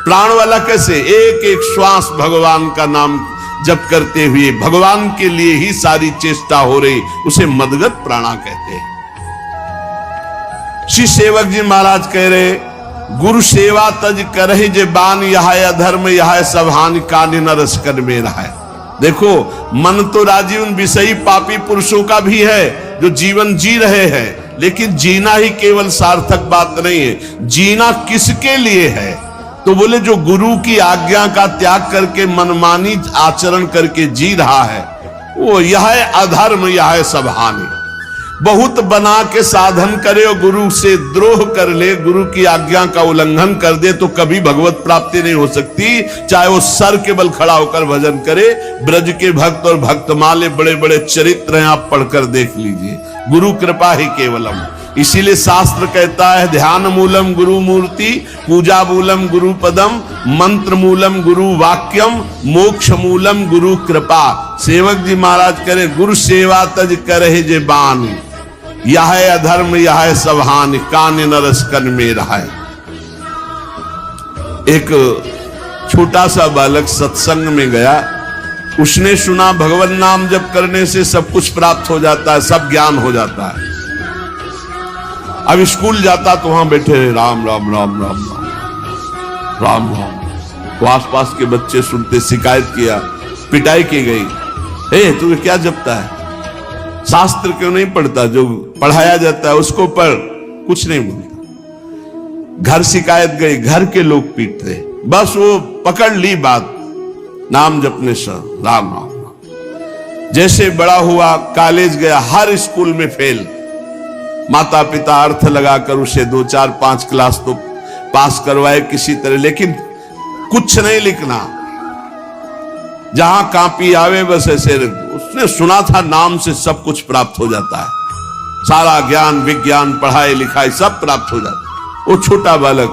प्राण वाला कैसे? एक एक श्वास भगवान का नाम जप करते हुए भगवान के लिए ही सारी चेष्टा हो रही, उसे मदगत प्राणा कहते हैं। श्री सेवक जी महाराज कह रहे, गुरु सेवा तज करहि जे बान, यह अधर्म यह सब हानि कान न रस कर में रहा। देखो, मन तो राजी उन विषयी पापी पुरुषों का भी है जो जीवन जी रहे हैं, लेकिन जीना ही केवल सार्थक बात नहीं है। जीना किसके लिए है? तो बोले जो गुरु की आज्ञा का त्याग करके मनमानी आचरण करके जी रहा है, वो यह अधर्म यह सब हानि। बहुत बना के साधन करे और गुरु से द्रोह कर ले, गुरु की आज्ञा का उल्लंघन कर दे, तो कभी भगवत प्राप्ति नहीं हो सकती। चाहे वो सर के बल खड़ा होकर भजन करे। ब्रज के भक्त और भक्तमाले बड़े बड़े चरित्र हैं, आप पढ़कर देख लीजिए। गुरु कृपा ही केवलम। इसीलिए शास्त्र कहता है ध्यान मूलम गुरु मूर्ति, पूजा मूलम गुरु पदम, मंत्र मूलम गुरु वाक्यम, मोक्ष मूलम गुरु कृपा। सेवक जी महाराज करे गुरु सेवा तज करे जे बान, यह अधर्म यह सब हानि कान न रस कन में रहा। एक छोटा सा बालक सत्संग में गया, उसने सुना भगवान नाम जप करने से सब कुछ प्राप्त हो जाता है, सब ज्ञान हो जाता है। अब स्कूल जाता तो वहां बैठे रहे राम राम राम राम राम राम राम। तो आसपास के बच्चे सुनते, शिकायत किया, पिटाई की गई। ए तू क्या जपता है? शास्त्र क्यों नहीं पढ़ता? जो पढ़ाया जाता है उसको पढ़। कुछ नहीं बोलता। घर शिकायत गई, घर के लोग पीट रहे, बस वो पकड़ ली बात, नाम जपने से राम राम राम। जैसे बड़ा हुआ, कॉलेज गया, हर स्कूल में फेल। माता पिता अर्थ लगाकर उसे 2, 4, 5 क्लास तो पास करवाए किसी तरह, लेकिन कुछ नहीं लिखना। जहां कापी आवे बस ऐसे, उसने सुना था नाम से सब कुछ प्राप्त हो जाता है, सारा ज्ञान विज्ञान पढ़ाई लिखाई सब प्राप्त हो जाता। वो छोटा बालक,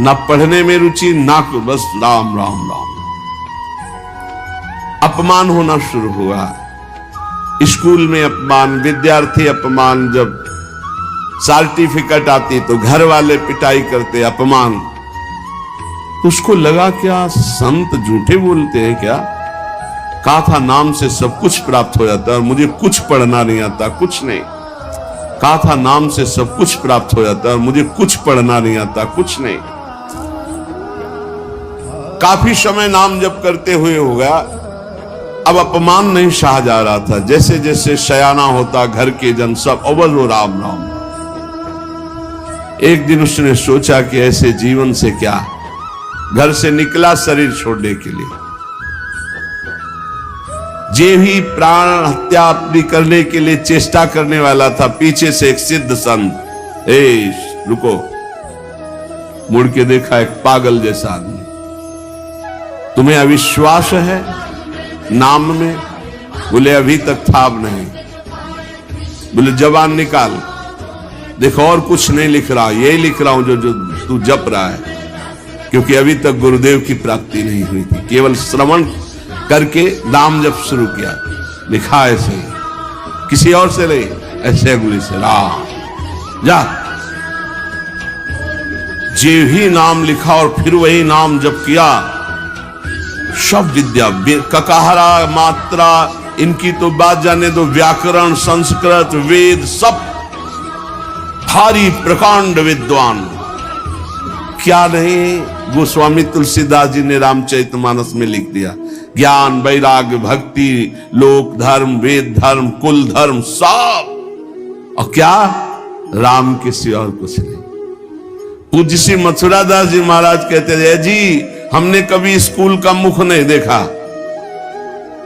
ना पढ़ने में रुचि ना बस राम राम राम। अपमान होना शुरू हुआ, स्कूल में अपमान, विद्यार्थी अपमान, जब सर्टिफिकेट आती तो घर वाले पिटाई करते, अपमान। उसको लगा क्या संत झूठे बोलते हैं क्या? कहा था नाम से सब कुछ प्राप्त हो जाता है और मुझे कुछ पढ़ना नहीं आता, कुछ नहीं। कहा था नाम से सब कुछ प्राप्त हो जाता है और मुझे कुछ पढ़ना नहीं आता, कुछ नहीं। काफी समय नाम जप करते हुए हो गया, अब अपमान नहीं सहा जा रहा था। जैसे जैसे शयाना होता घर के जन सब अवल हो राम राम। एक दिन उसने सोचा कि ऐसे जीवन से क्या, घर से निकला शरीर छोड़ने के लिए। जे भी प्राण हत्या अपनी करने के लिए चेष्टा करने वाला था, पीछे से एक सिद्ध संत, रुको, मुड़ के देखा एक पागल जैसा आदमी। तुम्हें अविश्वास है नाम में? बोले अभी तक था, अब नहीं। बोले जबान निकाल, देखो और कुछ नहीं लिख रहा, यही लिख रहा हूं जो जो तू जप रहा है, क्योंकि अभी तक गुरुदेव की प्राप्ति नहीं हुई थी। केवल श्रवण करके नाम जप शुरू किया, लिखा ऐसे, किसी और से नहीं, ऐसे गुरु से राम जा। जे ही नाम लिखा और फिर वही नाम जप किया, सब विद्या, ककाहरा मात्रा इनकी तो बात जाने दो, व्याकरण संस्कृत वेद सब भारी प्रकांड विद्वान। क्या नहीं गोस्वामी तुलसीदास जी ने रामचरितमानस में लिख दिया, ज्ञान वैराग्य भक्ति लोक धर्म वेद धर्म कुल धर्म सब, और क्या राम के सिवा और कुछ नहीं। पूज्य श्री मथुरा दास जी महाराज कहते थे, जी हमने कभी स्कूल का मुख नहीं देखा,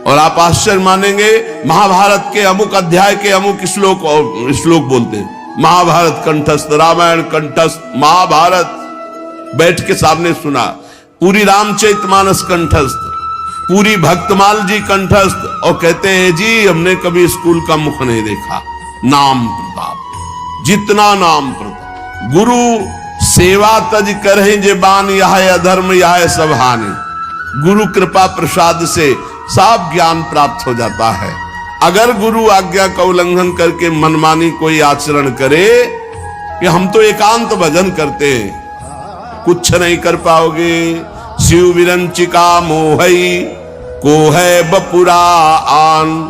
और आप आश्चर्य मानेंगे महाभारत के अमुक अध्याय के अमुक श्लोक बोलते, महाभारत कंठस्थ, रामायण कंठस्थ, महाभारत बैठ के सामने सुना, पूरी रामचरितमानस कंठस्थ, पूरी भक्तमाल जी कंठस्थ, और कहते हैं जी हमने कभी स्कूल का मुख नहीं देखा। नाम प्रताप, जितना नाम प्रताप, गुरु सेवा तज करें जे बान, यह अधर्म यह सब हानि। गुरु कृपा प्रसाद से सब ज्ञान प्राप्त हो जाता है। अगर गुरु आज्ञा का उल्लंघन करके मनमानी कोई आचरण करे कि हम तो एकांत भजन करते हैं, कुछ नहीं कर पाओगे। शिव विरंचिका मोहई को है बपुरा आन।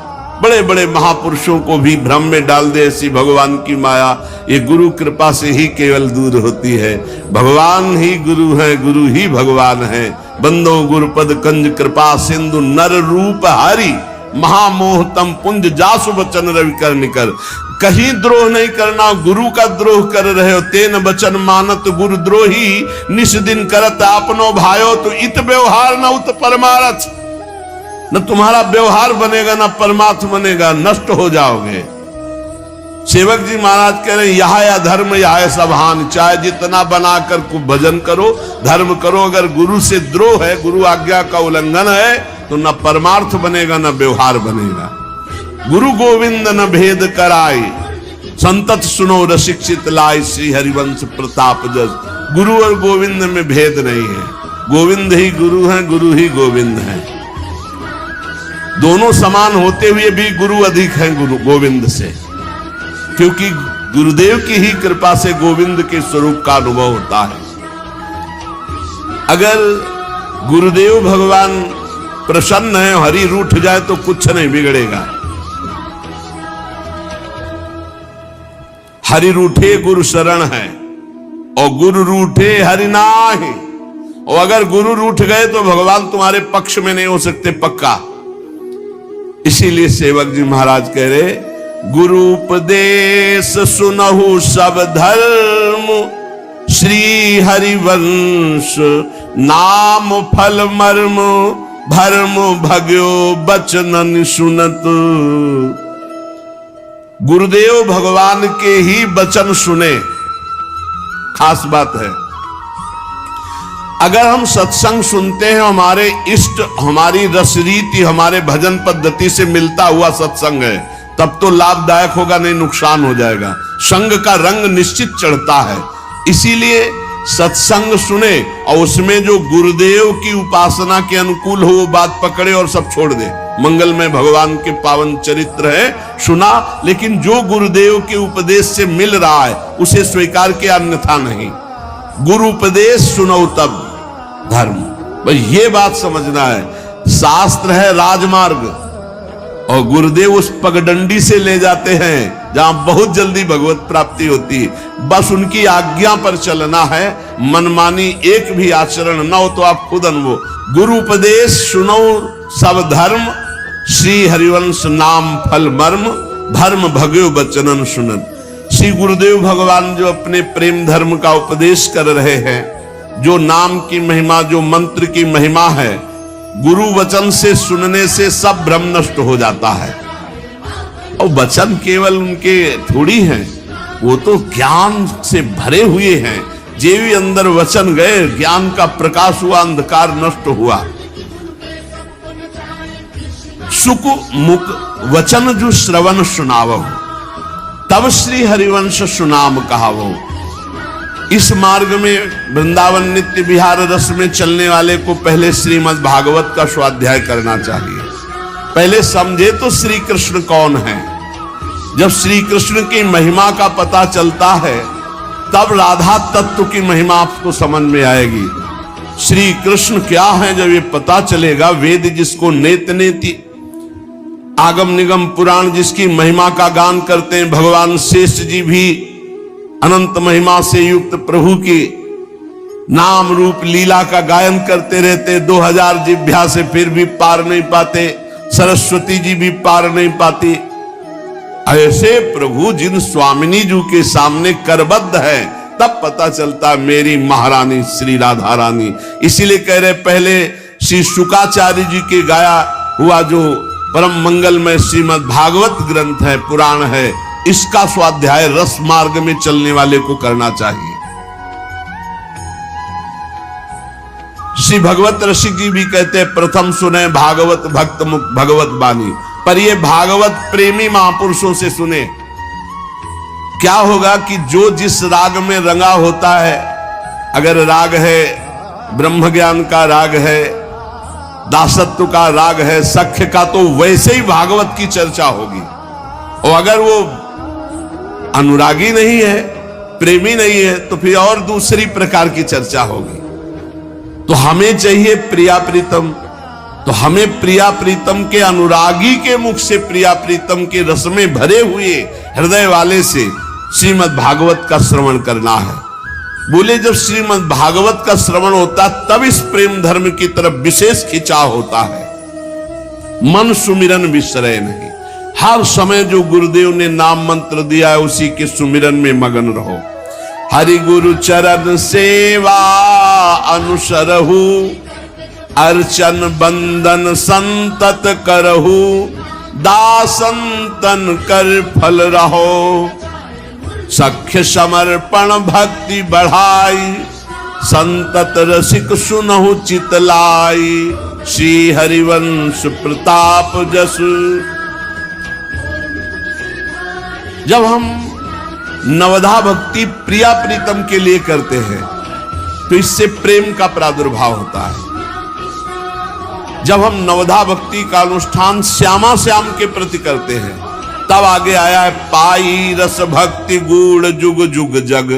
बड़े बड़े महापुरुषों को भी भ्रम में डाल दे ऐसी भगवान की माया, ये गुरु कृपा से ही केवल दूर होती है। भगवान ही गुरु है, गुरु ही भगवान है। बंदो गुरुपद कंज कृपा सिंधु नर रूप हरि, महामोहतम पुंज जासु बचन रवि कर निकर। कहीं द्रोह नहीं करना, गुरु का द्रोह कर रहे हो, तेन बचन मानत गुरु द्रोही, निस दिन करत आपनो भायो, तो इत व्यवहार न उत परमारथ। न तुम्हारा व्यवहार बनेगा न परमार्थ बनेगा, नष्ट हो जाओगे। सेवक जी महाराज कह रहे यह अधर्म यह सब हानि, चाहे जितना बनाकर भजन करो धर्म करो, अगर गुरु से द्रोह है, गुरु आज्ञा का उल्लंघन है, तो न परमार्थ बनेगा न व्यवहार बनेगा। गुरु गोविंद न भेद कराई, संतत सुनो रसिक्षित लाई, श्री हरिवंश प्रताप जस। गुरु और गोविंद में भेद नहीं है, गोविंद ही गुरु है, गुरु ही गोविंद है। दोनों समान होते हुए भी गुरु अधिक है गुरु गोविंद से, क्योंकि गुरुदेव की ही कृपा से गोविंद के स्वरूप का अनुभव होता है। अगर गुरुदेव भगवान प्रसन्न है, हरि रूठ जाए तो कुछ नहीं बिगड़ेगा। हरि रूठे गुरु शरण है, और गुरु रूठे हरि नाहि। और अगर गुरु रूठ गए तो भगवान तुम्हारे पक्ष में नहीं हो सकते पक्का। इसीलिए सेवक जी महाराज कह रहे, गुरु उपदेश सुनहु सब धर्म, श्री हरिवंश नाम फल मर्म, भर्म भग्यो बचनन सुनत। गुरुदेव भगवान के ही वचन सुने, खास बात है। अगर हम सत्संग सुनते हैं, हमारे इष्ट, हमारी रसरीति, हमारे भजन पद्धति से मिलता हुआ सत्संग है, तब तो लाभदायक होगा, नहीं नुकसान हो जाएगा। संग का रंग निश्चित चढ़ता है। इसीलिए सत्संग सुने और उसमें जो गुरुदेव की उपासना के अनुकूल हो वो बात पकड़े और सब छोड़ दे। मंगलमय भगवान के पावन चरित्र है, सुना, लेकिन जो गुरुदेव के उपदेश से मिल रहा है उसे स्वीकार किया, अन्यथा नहीं। गुरु उपदेश सुनो तब धर्म, भाई ये बात समझना है। शास्त्र है राजमार्ग और गुरुदेव उस पगडंडी से ले जाते हैं जहां बहुत जल्दी भगवत प्राप्ति होती है। बस उनकी आज्ञा पर चलना है, मनमानी एक भी आचरण न हो तो आप खुद अनुभव। गुरु उपदेश सुनो सब धर्म, श्री हरिवंश नाम फल मर्म, धर्म भगयो बचनन सुनन। श्री गुरुदेव भगवान जो अपने प्रेम धर्म का उपदेश कर रहे हैं, जो नाम की महिमा, जो मंत्र की महिमा है, गुरु वचन से सुनने से सब भ्रम नष्ट हो जाता है। और वचन केवल उनके थोड़ी हैं, वो तो ज्ञान से भरे हुए हैं। जे भी अंदर वचन गए, ज्ञान का प्रकाश हुआ, अंधकार नष्ट हुआ। सुख मुख वचन जो श्रवण सुनावो, तब श्री हरिवंश सुनाम कहावो। इस मार्ग में वृंदावन नित्य विहार रस में चलने वाले को पहले श्रीमद् भागवत का स्वाध्याय करना चाहिए। पहले समझे तो श्री कृष्ण कौन है। जब श्री कृष्ण की महिमा का पता चलता है तब राधा तत्व की महिमा आपको समझ में आएगी। श्री कृष्ण क्या है जब ये पता चलेगा, वेद जिसको नेत नेति, आगम निगम पुराण जिसकी महिमा का गान करते हैं, भगवान शेष जी भी अनंत महिमा से युक्त प्रभु की नाम रूप लीला का गायन करते रहते, 2000 जिभ्या से फिर भी पार नहीं पाते, सरस्वती जी भी पार नहीं पाती। ऐसे प्रभु जिन स्वामिनी जी के सामने करबद्ध है, तब पता चलता मेरी महारानी श्री राधा रानी। इसीलिए कह रहे पहले श्री शुकाचार्य जी के गाया हुआ जो परम मंगलमय श्रीमद् भागवत ग्रंथ है, पुराण है, इसका स्वाध्याय रस मार्ग में चलने वाले को करना चाहिए। श्री भगवत रसिक जी भी कहते हैं प्रथम सुने भागवत भक्त मुख भगवत बानी, पर ये भागवत प्रेमी महापुरुषों से सुने। क्या होगा कि जो जिस राग में रंगा होता है, अगर राग है ब्रह्म ज्ञान का राग है, दासत्व का राग है, सख्य का, तो वैसे ही भागवत की चर्चा होगी। और अगर वो अनुरागी नहीं है, प्रेमी नहीं है, तो फिर और दूसरी प्रकार की चर्चा होगी। तो हमें चाहिए प्रिया प्रीतम, तो हमें प्रिया प्रीतम के अनुरागी के मुख से, प्रिया प्रीतम के रस में भरे हुए हृदय वाले से श्रीमद् भागवत का श्रवण करना है। बोले जब श्रीमद् भागवत का श्रवण होता तब इस प्रेम धर्म की तरफ विशेष खिंचाव होता है। मन सुमिरन विसरे नहीं, हर समय जो गुरुदेव ने नाम मंत्र दिया है उसी के सुमिरन में मगन रहो। हरि गुरु चरण सेवा अनुसरहु, अर्चन बंदन संतत करहु, दासंतन कर फल रहो। सख्य समर्पण भक्ति बढ़ाई, संतत रसिक सुनहु चितलाई, श्री हरिवंश प्रताप जस। जब हम नवधा भक्ति प्रिया प्रीतम के लिए करते हैं तो इससे प्रेम का प्रादुर्भाव होता है। जब हम नवधा भक्ति का अनुष्ठान श्यामा श्याम के प्रति करते हैं तब आगे आया है पाई रस भक्ति गूढ़ जुग जुग जग,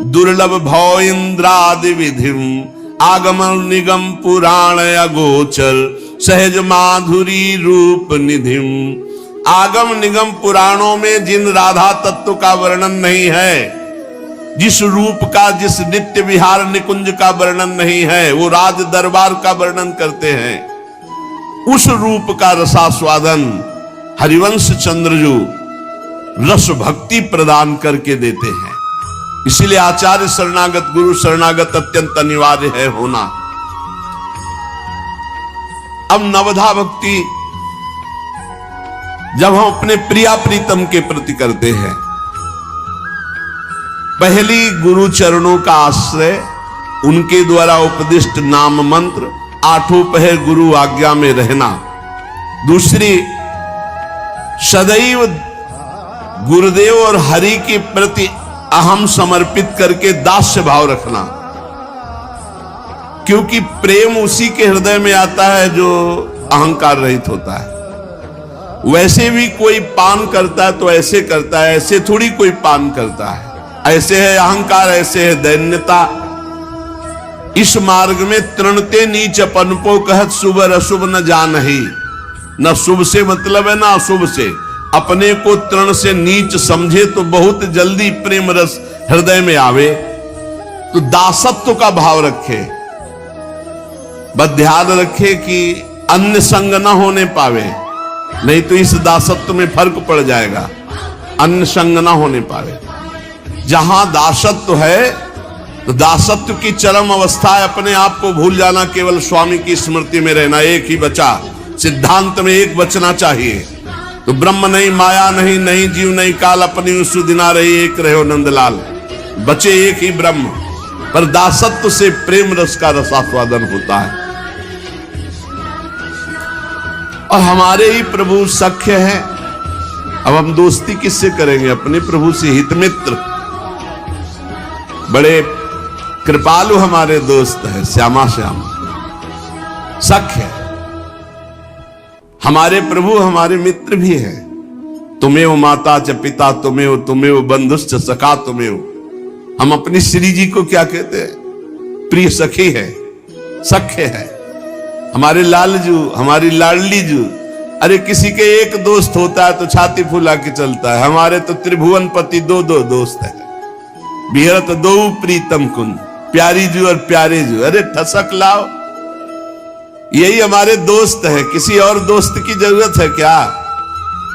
दुर्लभ भव इंद्रादि विधिम, आगम निगम पुराण अगोचर, सहज माधुरी रूप निधिम। आगम निगम पुराणों में जिन राधा तत्व का वर्णन नहीं है, जिस रूप का, जिस नित्य विहार निकुंज का वर्णन नहीं है, वो राज दरबार का वर्णन करते हैं। उस रूप का रसास्वादन हरिवंश चंद्रजू रस भक्ति प्रदान करके देते हैं। इसीलिए आचार्य शरणागत, गुरु शरणागत अत्यंत अनिवार्य है होना। अब नवधा भक्ति जब हम अपने प्रिया प्रीतम के प्रति करते हैं, पहली गुरु चरणों का आश्रय, उनके द्वारा उपदिष्ट नाम मंत्र, आठों पहर गुरु आज्ञा में रहना। दूसरी, सदैव गुरुदेव और हरि के प्रति अहम समर्पित करके दास्य भाव रखना, क्योंकि प्रेम उसी के हृदय में आता है जो अहंकार रहित होता है। वैसे भी कोई पान करता है तो ऐसे करता है, ऐसे थोड़ी कोई पान करता है। ऐसे है अहंकार, ऐसे है दैन्यता। इस मार्ग में तृणते नीच अपनपो कहत शुभ अशुभ न जानहि। न शुभ से मतलब है ना अशुभ से। अपने को तृण से नीच समझे तो बहुत जल्दी प्रेम रस हृदय में आवे। तो दासत्व का भाव रखे, बस ध्यान रखे कि अन्य संग न होने पावे, नहीं तो इस दासत्व में फर्क पड़ जाएगा। अन्य संग न होने पावे। जहां दासत्व है तो दासत्व की चरम अवस्था है अपने आप को भूल जाना, केवल स्वामी की स्मृति में रहना। एक ही बचा, सिद्धांत में एक बचना चाहिए। तो ब्रह्म नहीं, माया नहीं, नहीं जीव नहीं काल, अपनी सुदिना रही एक रहो नंदलाल। बचे एक ही ब्रह्म, पर दासत्व से प्रेम रस का रसास्वादन होता है। और हमारे ही प्रभु सख्य है। अब हम दोस्ती किससे करेंगे? अपने प्रभु से। हितमित्र बड़े कृपालु हमारे दोस्त है, श्यामा श्याम सख्य। हमारे प्रभु हमारे मित्र भी है। तुमेव माता च पिता तुमेव, तुमेव बंधुश्च सखा तुमेव। हम अपनी श्री जी को क्या कहते हैं? प्रिय सखी है, सख्य है। हमारे लालजू, हमारी लाडली जू। अरे किसी के एक दोस्त होता है तो छाती फुला के चलता है। हमारे तो त्रिभुवन पति दो दो दोस्त है। बिहरत दो प्रीतम कुंज, प्यारी जू और प्यारे जू। अरे ठसक लाओ, यही हमारे दोस्त है। किसी और दोस्त की जरूरत है क्या?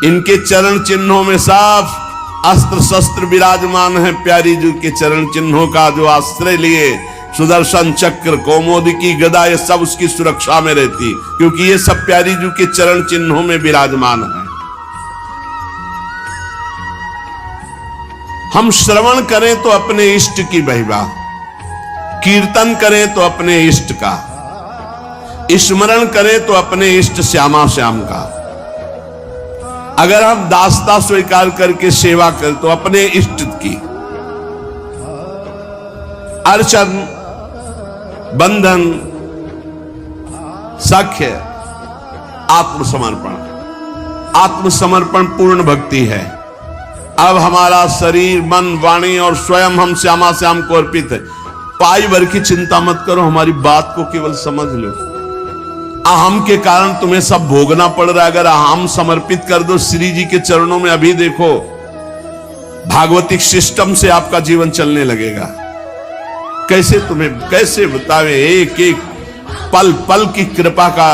इनके चरण चिन्हों में साफ अस्त्र शस्त्र विराजमान है। प्यारी जू के चरण चिन्हों का जो आश्रय लिए, सुदर्शन चक्र, कौमोदकी गदा, ये सब उसकी सुरक्षा में रहती, क्योंकि ये सब प्यारी जू के चरण चिन्हों में विराजमान है। हम श्रवण करें तो अपने इष्ट की महिमा, कीर्तन करें तो अपने इष्ट का, स्मरण करें तो अपने इष्ट श्यामा श्याम का। अगर हम दासता स्वीकार करके सेवा करें तो अपने इष्ट की। अर्चन, बंधन, सख्य, आत्मसमर्पण। आत्मसमर्पण पूर्ण भक्ति है। अब हमारा शरीर, मन, वाणी और स्वयं हम श्यामा श्याम को अर्पित है। पाई भर की चिंता मत करो, हमारी बात को केवल समझ लो। अहम के कारण तुम्हें सब भोगना पड़ रहा है। अगर अहम समर्पित कर दो श्री जी के चरणों में, अभी देखो भागवतिक सिस्टम से आपका जीवन चलने लगेगा। कैसे तुम्हें कैसे बतावे, एक एक पल पल की कृपा का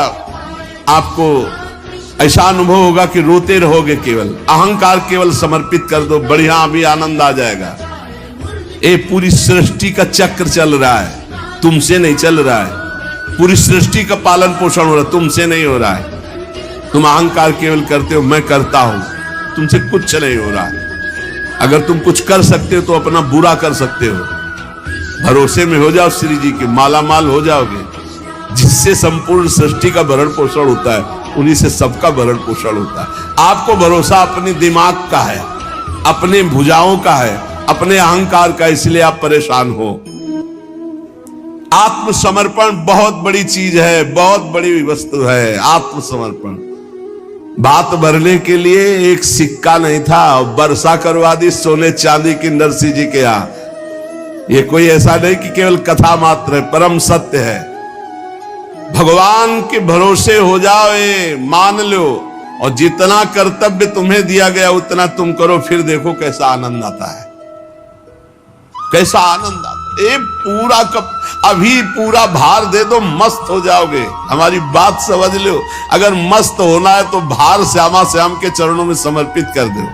आपको ऐसा अनुभव होगा कि रोते रहोगे। केवल अहंकार केवल समर्पित कर दो, बढ़िया अभी आनंद आ जाएगा। ये पूरी सृष्टि का चक्र चल रहा है, तुमसे नहीं चल रहा है। पूरी सृष्टि का पालन पोषण हो रहा है, तुमसे नहीं हो रहा है। तुम अहंकार केवल करते हो, मैं करता हूं, तुमसे कुछ नहीं हो रहा है। अगर तुम कुछ कर सकते हो तो अपना बुरा कर सकते हो। भरोसे में हो जाओ श्री जी के, माला माल हो जाओगे। जिससे संपूर्ण सृष्टि का भरण पोषण होता है, उन्हीं से सबका भरण पोषण होता है। आपको भरोसा अपने दिमाग का है, अपने भुजाओं का है, अपने अहंकार का, इसलिए आप परेशान हो। आत्मसमर्पण बहुत बड़ी चीज है, बहुत बड़ी वस्तु है आत्मसमर्पण। बात भरने के लिए एक सिक्का नहीं था, वर्षा करवा दी सोने चांदी की नरसिंह जी के यहां। ये कोई ऐसा नहीं कि केवल कथा मात्र है, परम सत्य है। भगवान के भरोसे हो जाओ, मान लो, और जितना कर्तव्य तुम्हें दिया गया उतना तुम करो, फिर देखो कैसा आनंद आता है, कैसा आनंद आता है। पूरा अभी पूरा भार दे दो, मस्त हो जाओगे। हमारी बात समझ लो। अगर मस्त होना है तो भार श्यामा श्याम के चरणों में समर्पित कर दो।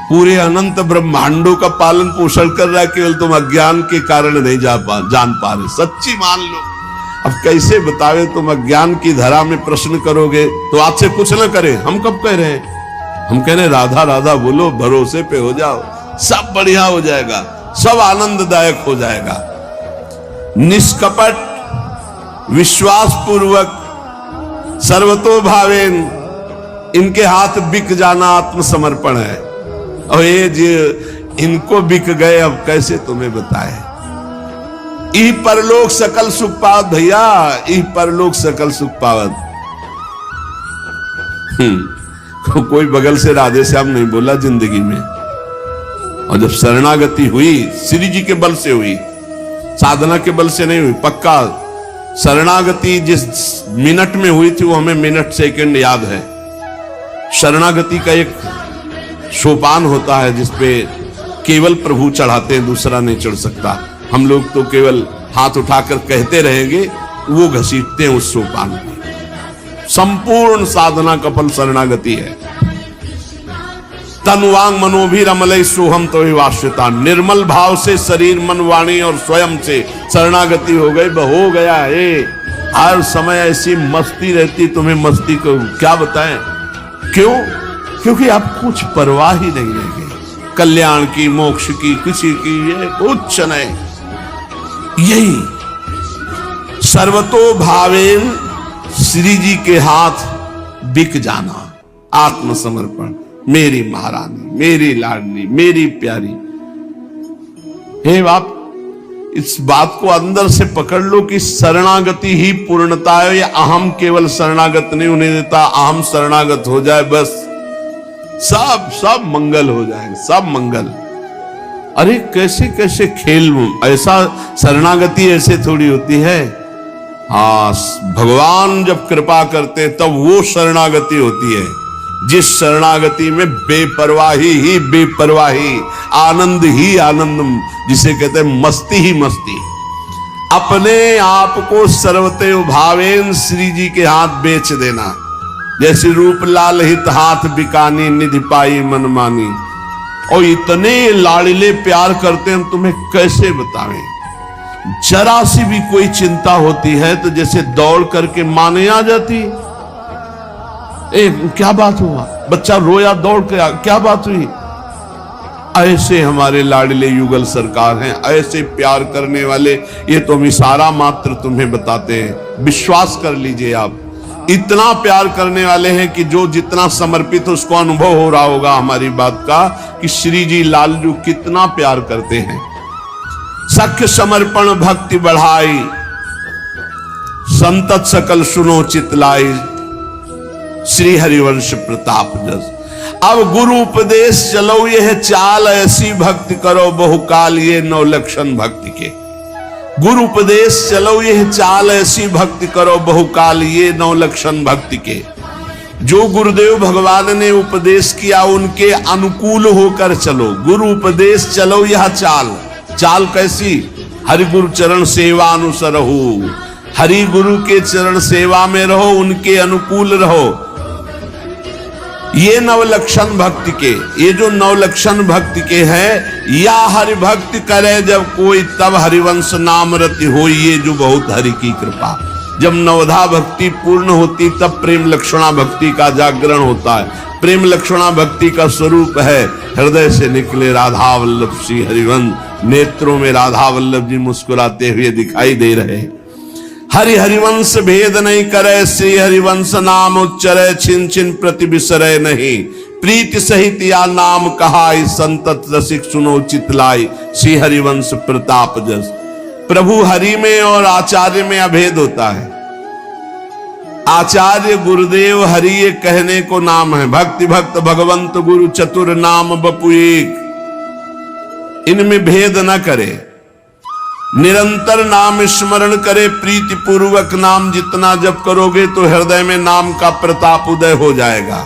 पूरे अनंत ब्रह्मांडों का पालन पोषण कर रहा है, केवल तुम अज्ञान के कारण नहीं जान पा रहे। सच्ची मान लो। अब कैसे बतावे, तुम अज्ञान की धरा में प्रश्न करोगे तो आपसे कुछ न करे। हम कब कह रहे हैं? हम कह रहे राधा राधा बोलो, भरोसे पे हो जाओ, सब बढ़िया हो जाएगा, सब आनंददायक हो जाएगा। निष्कपट विश्वास पूर्वक सर्वतो भावेन, इनके हाथ बिक जाना आत्मसमर्पण है। और ये जो इनको बिक गए, अब कैसे तुम्हें बताए। ई परलोक सकल सुख पावत भैया, ई परलोक सकल सुख पावत। कोई बगल से राधे श्याम नहीं बोला जिंदगी में। और जब शरणागति हुई, श्री जी के बल से हुई, साधना के बल से नहीं हुई। पक्का शरणागति जिस मिनट में हुई थी वो हमें मिनट सेकंड याद है। शरणागति का एक सोपान होता है जिसपे केवल प्रभु चढ़ाते हैं, दूसरा नहीं चढ़ सकता। हम लोग तो केवल हाथ उठाकर कहते रहेंगे, वो घसीटते हैं उस सोपान में। संपूर्ण साधना का फल शरणागति है। तन वांग मनोभिरमलय सोहम तो वाश्यता, निर्मल भाव से शरीर मन वाणी और स्वयं से शरणागति हो गई। हो गया है। हर समय ऐसी मस्ती रहती, तुम्हें मस्ती को क्या बताएं। क्यों? क्योंकि आप कुछ परवाह ही नहीं रह गई, कल्याण की, मोक्ष की, किसी की, ये कुछ नहीं। यही सर्वतो भावेन श्री जी के हाथ बिक जाना, आत्मसमर्पण। मेरी महारानी, मेरी लाडली, मेरी प्यारी। हे बाप, इस बात को अंदर से पकड़ लो कि शरणागति ही पूर्णता है। या अहम केवल शरणागत नहीं होने देता, अहम शरणागत हो जाए बस सब मंगल हो जाए, सब मंगल। अरे कैसे कैसे खेल, ऐसा शरणागति ऐसे थोड़ी होती है। हाँ, भगवान जब कृपा करते तब वो शरणागति होती है जिस शरणागति में बेपरवाही ही बेपरवाही, आनंद ही आनंद, जिसे कहते हैं मस्ती ही मस्ती। अपने आप को सर्वतो भावेन श्री जी के हाथ बेच देना। जैसे रूप लाल हित हाथ बिकानी, निधि पाई मनमानी। और इतने लाड़िले प्यार करते हैं, तुम्हें कैसे बतावें। जरा सी भी कोई चिंता होती है तो जैसे दौड़ करके माने आ जाती। क्या बात हुआ, बच्चा रोया, दौड़ के क्या बात हुई। ऐसे हमारे लाडले युगल सरकार हैं, ऐसे प्यार करने वाले। ये तो हम इशारा मात्र तुम्हें बताते हैं, विश्वास कर लीजिए आप। इतना प्यार करने वाले हैं कि जो जितना समर्पित उसको अनुभव हो रहा होगा हमारी बात का, कि श्री जी लालजू कितना प्यार करते हैं। सख्य समर्पण भक्ति बढ़ाई, संतत सकल सुनो चितलाई, श्री हरिवंश प्रताप जस। अब गुरु उपदेश चलो यह चाल, ऐसी भक्ति करो बहुकाल ये नौ लक्षण भक्ति के। गुरु उपदेश चलो यह चाल, ऐसी भक्ति करो बहुकाल ये नौ लक्षण भक्ति के। जो गुरुदेव भगवान ने उपदेश किया उनके अनुकूल होकर चलो। गुरु उपदेश चलो यह चाल, चाल कैसी? हरि गुरु चरण सेवा अनुसर हो, हरि गुरु के चरण सेवा में रहो, उनके अनुकूल रहो। ये नवलक्षण भक्ति के, ये जो नवलक्षण भक्ति के हैं, या हरि भक्ति करे जब कोई तब हरिवंश नाम रति हो, ये जो बहुत हरि की कृपा। जब नवधा भक्ति पूर्ण होती तब प्रेम लक्षणा भक्ति का जागरण होता है। प्रेम लक्षणा भक्ति का स्वरूप है हृदय से निकले राधा वल्लभ श्री हरिवंश। नेत्रों में राधा वल्लभ जी मुस्कुराते हुए दिखाई दे रहे। हरि हरिवंश भेद नहीं करे, श्री हरिवंश नाम उच्चरे, छिन छिन प्रति बिसरे नहीं। प्रीति सहित या नाम कहा, संतत रसिक सुनो चितलाई, श्री हरिवंश प्रताप जस। प्रभु हरि में और आचार्य में अभेद होता है। आचार्य गुरुदेव हरि ये कहने को नाम है। भक्ति भक्त भगवंत गुरु चतुर नाम बपु एक, इनमें भेद न करे। निरंतर नाम स्मरण करे, प्रीति पूर्वक नाम जितना जप करोगे तो हृदय में नाम का प्रताप उदय हो जाएगा।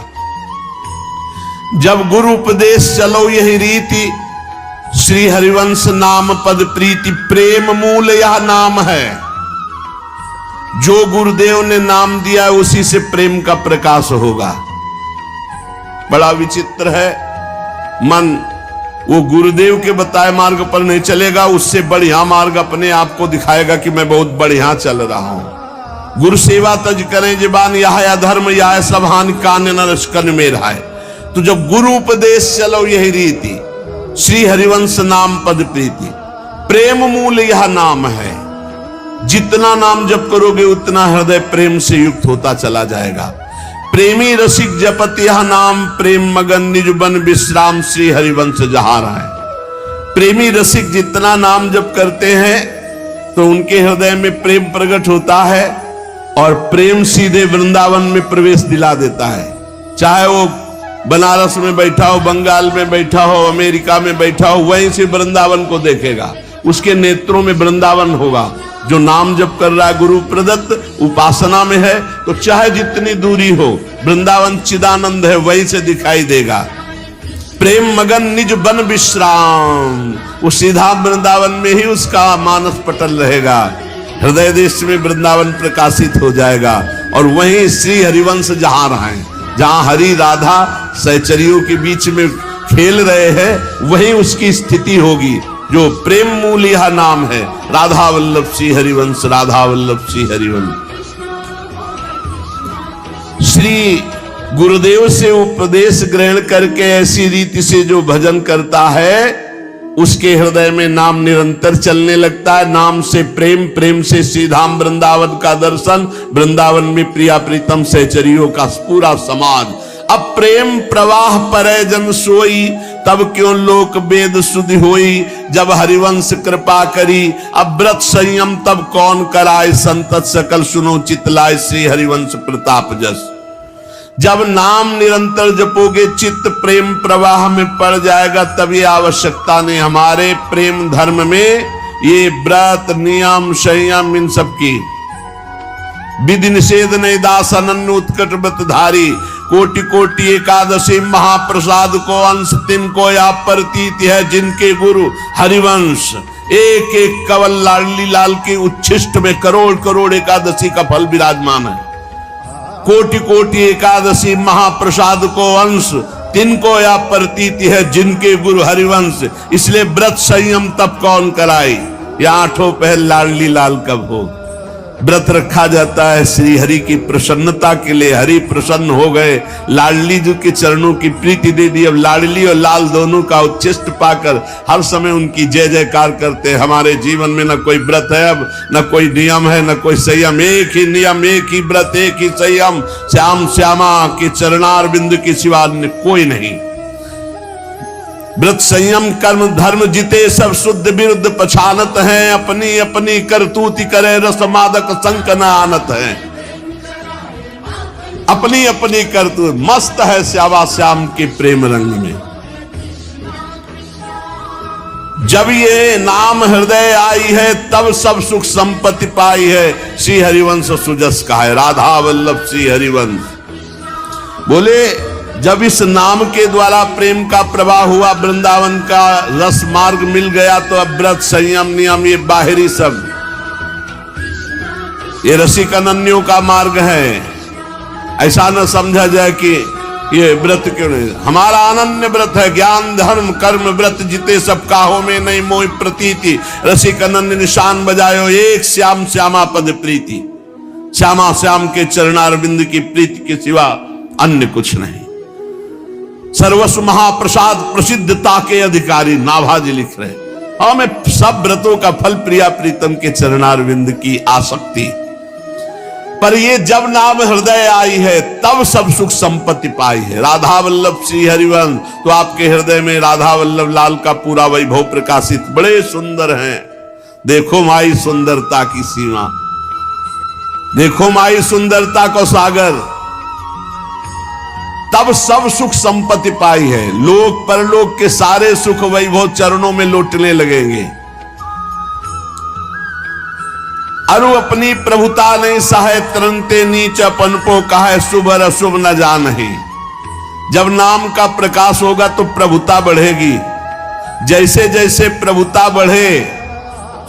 जब गुरु उपदेश चलो यही रीति, श्री हरिवंश नाम पद प्रीति। प्रेम मूल यह नाम है। जो गुरुदेव ने नाम दिया उसी से प्रेम का प्रकाश होगा। बड़ा विचित्र है, मन वो गुरुदेव के बताए मार्ग पर नहीं चलेगा, उससे बढ़िया मार्ग अपने आप को दिखाएगा कि मैं बहुत बढ़िया चल रहा हूं। गुरु सेवा तज करें जीवान, यह धर्म यह सब हानि कान नरस कन में रहा। तो जब गुरु उपदेश चलो यही रीति, श्री हरिवंश नाम पद प्रीति। प्रेम मूल यह नाम है। जितना नाम जप करोगे उतना हृदय प्रेम से युक्त होता चला जाएगा। प्रेमी रसिक जपति यह नाम, प्रेम मगन निज बन विश्राम, श्री हरिवंश जहां है। प्रेमी रसिक जितना नाम जप करते हैं तो उनके हृदय में प्रेम प्रकट होता है और प्रेम सीधे वृंदावन में प्रवेश दिला देता है। चाहे वो बनारस में बैठा हो, बंगाल में बैठा हो, अमेरिका में बैठा हो, वहीं से वृंदावन को देखेगा, उसके नेत्रों में वृंदावन होगा। जो नाम जप कर रहा है गुरु प्रदत्त उपासना में है तो चाहे जितनी दूरी हो, वृंदावन चिदानंद है वहीं से दिखाई देगा। प्रेम मगन निज बन विश्राम, वो सीधा वृंदावन में ही उसका मानस पटल रहेगा। हृदय देश में वृंदावन प्रकाशित हो जाएगा और वहीं श्री हरिवंश जहां रहे, जहां हरि राधा सहचरियों के बीच में खेल रहे हैं, वहीं उसकी स्थिति होगी। जो प्रेम मूल यह नाम है, राधा वल्लभ श्री हरिवंश, राधा वल्लभ श्री हरिवंश। श्री गुरुदेव से उपदेश ग्रहण करके ऐसी रीति से जो भजन करता है, उसके हृदय में नाम निरंतर चलने लगता है। नाम से प्रेम, प्रेम से श्रीधाम वृंदावन का दर्शन, वृंदावन में प्रिया प्रीतम सहचरियों का पूरा समाज। अब प्रेम प्रवाह परै जन सोई, तब क्यों लोक वेद सुधि होई। जब हरिवंश कृपा करी, अब व्रत संयम तब कौन कराए। संतत सकल सुनो चितलाय, श्री हरिवंश प्रताप जस। जब नाम निरंतर जपोगे, चित्त प्रेम प्रवाह में पड़ जाएगा। तभी आवश्यकता नहीं हमारे प्रेम धर्म में ये व्रत नियम संयम इन सब की विधि निषेध नहीं। दास अनन्य उत्कट व्रत धारी, कोटि कोटि एकादशी महाप्रसाद को अंश तिनको या प्रतीत है। जिनके गुरु हरिवंश, एक एक कवल लाडली लाल के उच्छिष्ट में करोड़ करोड़ एकादशी का फल विराजमान है। कोटि कोटि एकादशी महाप्रसाद को अंश तिनको या प्रतीति है। जिनके गुरु हरिवंश, इसलिए व्रत संयम तब कौन कराई। या आठों पहर लाडली लाल कब हो। व्रत रखा जाता है श्री हरि की प्रसन्नता के लिए। हरि प्रसन्न हो गए, लाडली जी के चरणों की प्रीति दे दी। अब लाडली और लाल दोनों का उच्छिष्ट पाकर हर समय उनकी जय जयकार करते हैं। हमारे जीवन में न कोई व्रत है, अब न कोई नियम है, न कोई संयम। एक ही नियम, एक ही व्रत, एक ही संयम, श्याम श्यामा के चरणार बिंदु के सिवा कोई नहीं। व्रत संयम कर्म धर्म जिते सब शुद्ध विरुद्ध पछानत हैं। अपनी अपनी करतूति करे रस मादक संक न आनत है। अपनी अपनी करतूत मस्त है श्यामा श्याम के प्रेम रंग में। जब ये नाम हृदय आई है तब सब सुख संपत्ति पाई है। श्री हरिवंश सुजस का है, राधा वल्लभ श्री हरिवंश। बोले जब इस नाम के द्वारा प्रेम का प्रवाह हुआ, वृंदावन का रस मार्ग मिल गया, तो अब व्रत संयम नियम ये बाहरी सब ये रसिक अनन्यों का मार्ग है। ऐसा न समझा जाए कि ये व्रत क्यों नहीं। हमारा अनन्य व्रत है, ज्ञान धर्म कर्म व्रत जिते सब काहो में नहीं मोह प्रतीति। रसिक अनन्य निशान बजायो एक श्याम श्यामा पद प्रीति। श्यामा श्याम के चरणारविंद की प्रीति के सिवा अन्य कुछ नहीं। सर्वस्व महाप्रसाद प्रसिद्धता के अधिकारी नाभाजी लिख रहे। हमें सब व्रतों का फल प्रिया प्रीतम के चरणारविंद की आसक्ति। पर ये जब नाम हृदय आई है तब सब सुख संपत्ति पाई है। राधा वल्लभ श्री हरिवंश, तो आपके हृदय में राधा वल्लभ लाल का पूरा वैभव प्रकाशित। बड़े सुंदर हैं। देखो माई सुंदरता की सीमा, देखो माई सुंदरता को सागर। तब सब सुख संपत्ति पाई है। लोक परलोक के सारे सुख वैभव चरणों में लौटने लगेंगे। अरु अपनी प्रभुता नहीं सहाय, तरंते नीच अपन को कहा शुभ और अशुभ न जान ही। जब नाम का प्रकाश होगा तो प्रभुता बढ़ेगी। जैसे जैसे प्रभुता बढ़े,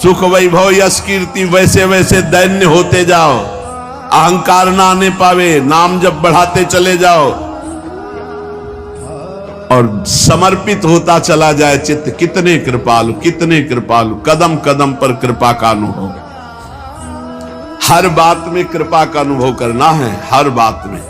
सुख वैभव यश कीर्ति, वैसे वैसे दैन्य होते जाओ। अहंकार ना आने पावे। नाम जब बढ़ाते चले जाओ और समर्पित होता चला जाए चित्त। कितने कृपालु, कितने कृपालु। कदम कदम पर कृपा का अनुभव। हर बात में कृपा का अनुभव करना है, हर बात में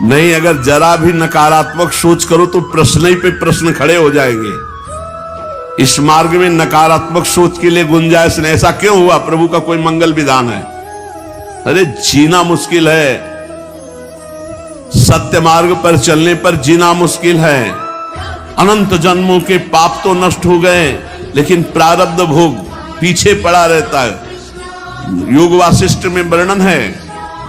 नहीं। अगर जरा भी नकारात्मक सोच करो तो प्रश्न ही पे प्रश्न खड़े हो जाएंगे। इस मार्ग में नकारात्मक सोच के लिए गुंजाइश नहीं। ऐसा क्यों हुआ? प्रभु का कोई मंगल विधान है? अरे जीना मुश्किल है, सत्य मार्ग पर चलने पर जीना मुश्किल है। अनंत जन्मों के पाप तो नष्ट हो गए, लेकिन प्रारब्ध भोग पीछे पड़ा रहता है। योग वासिष्ठ में वर्णन है,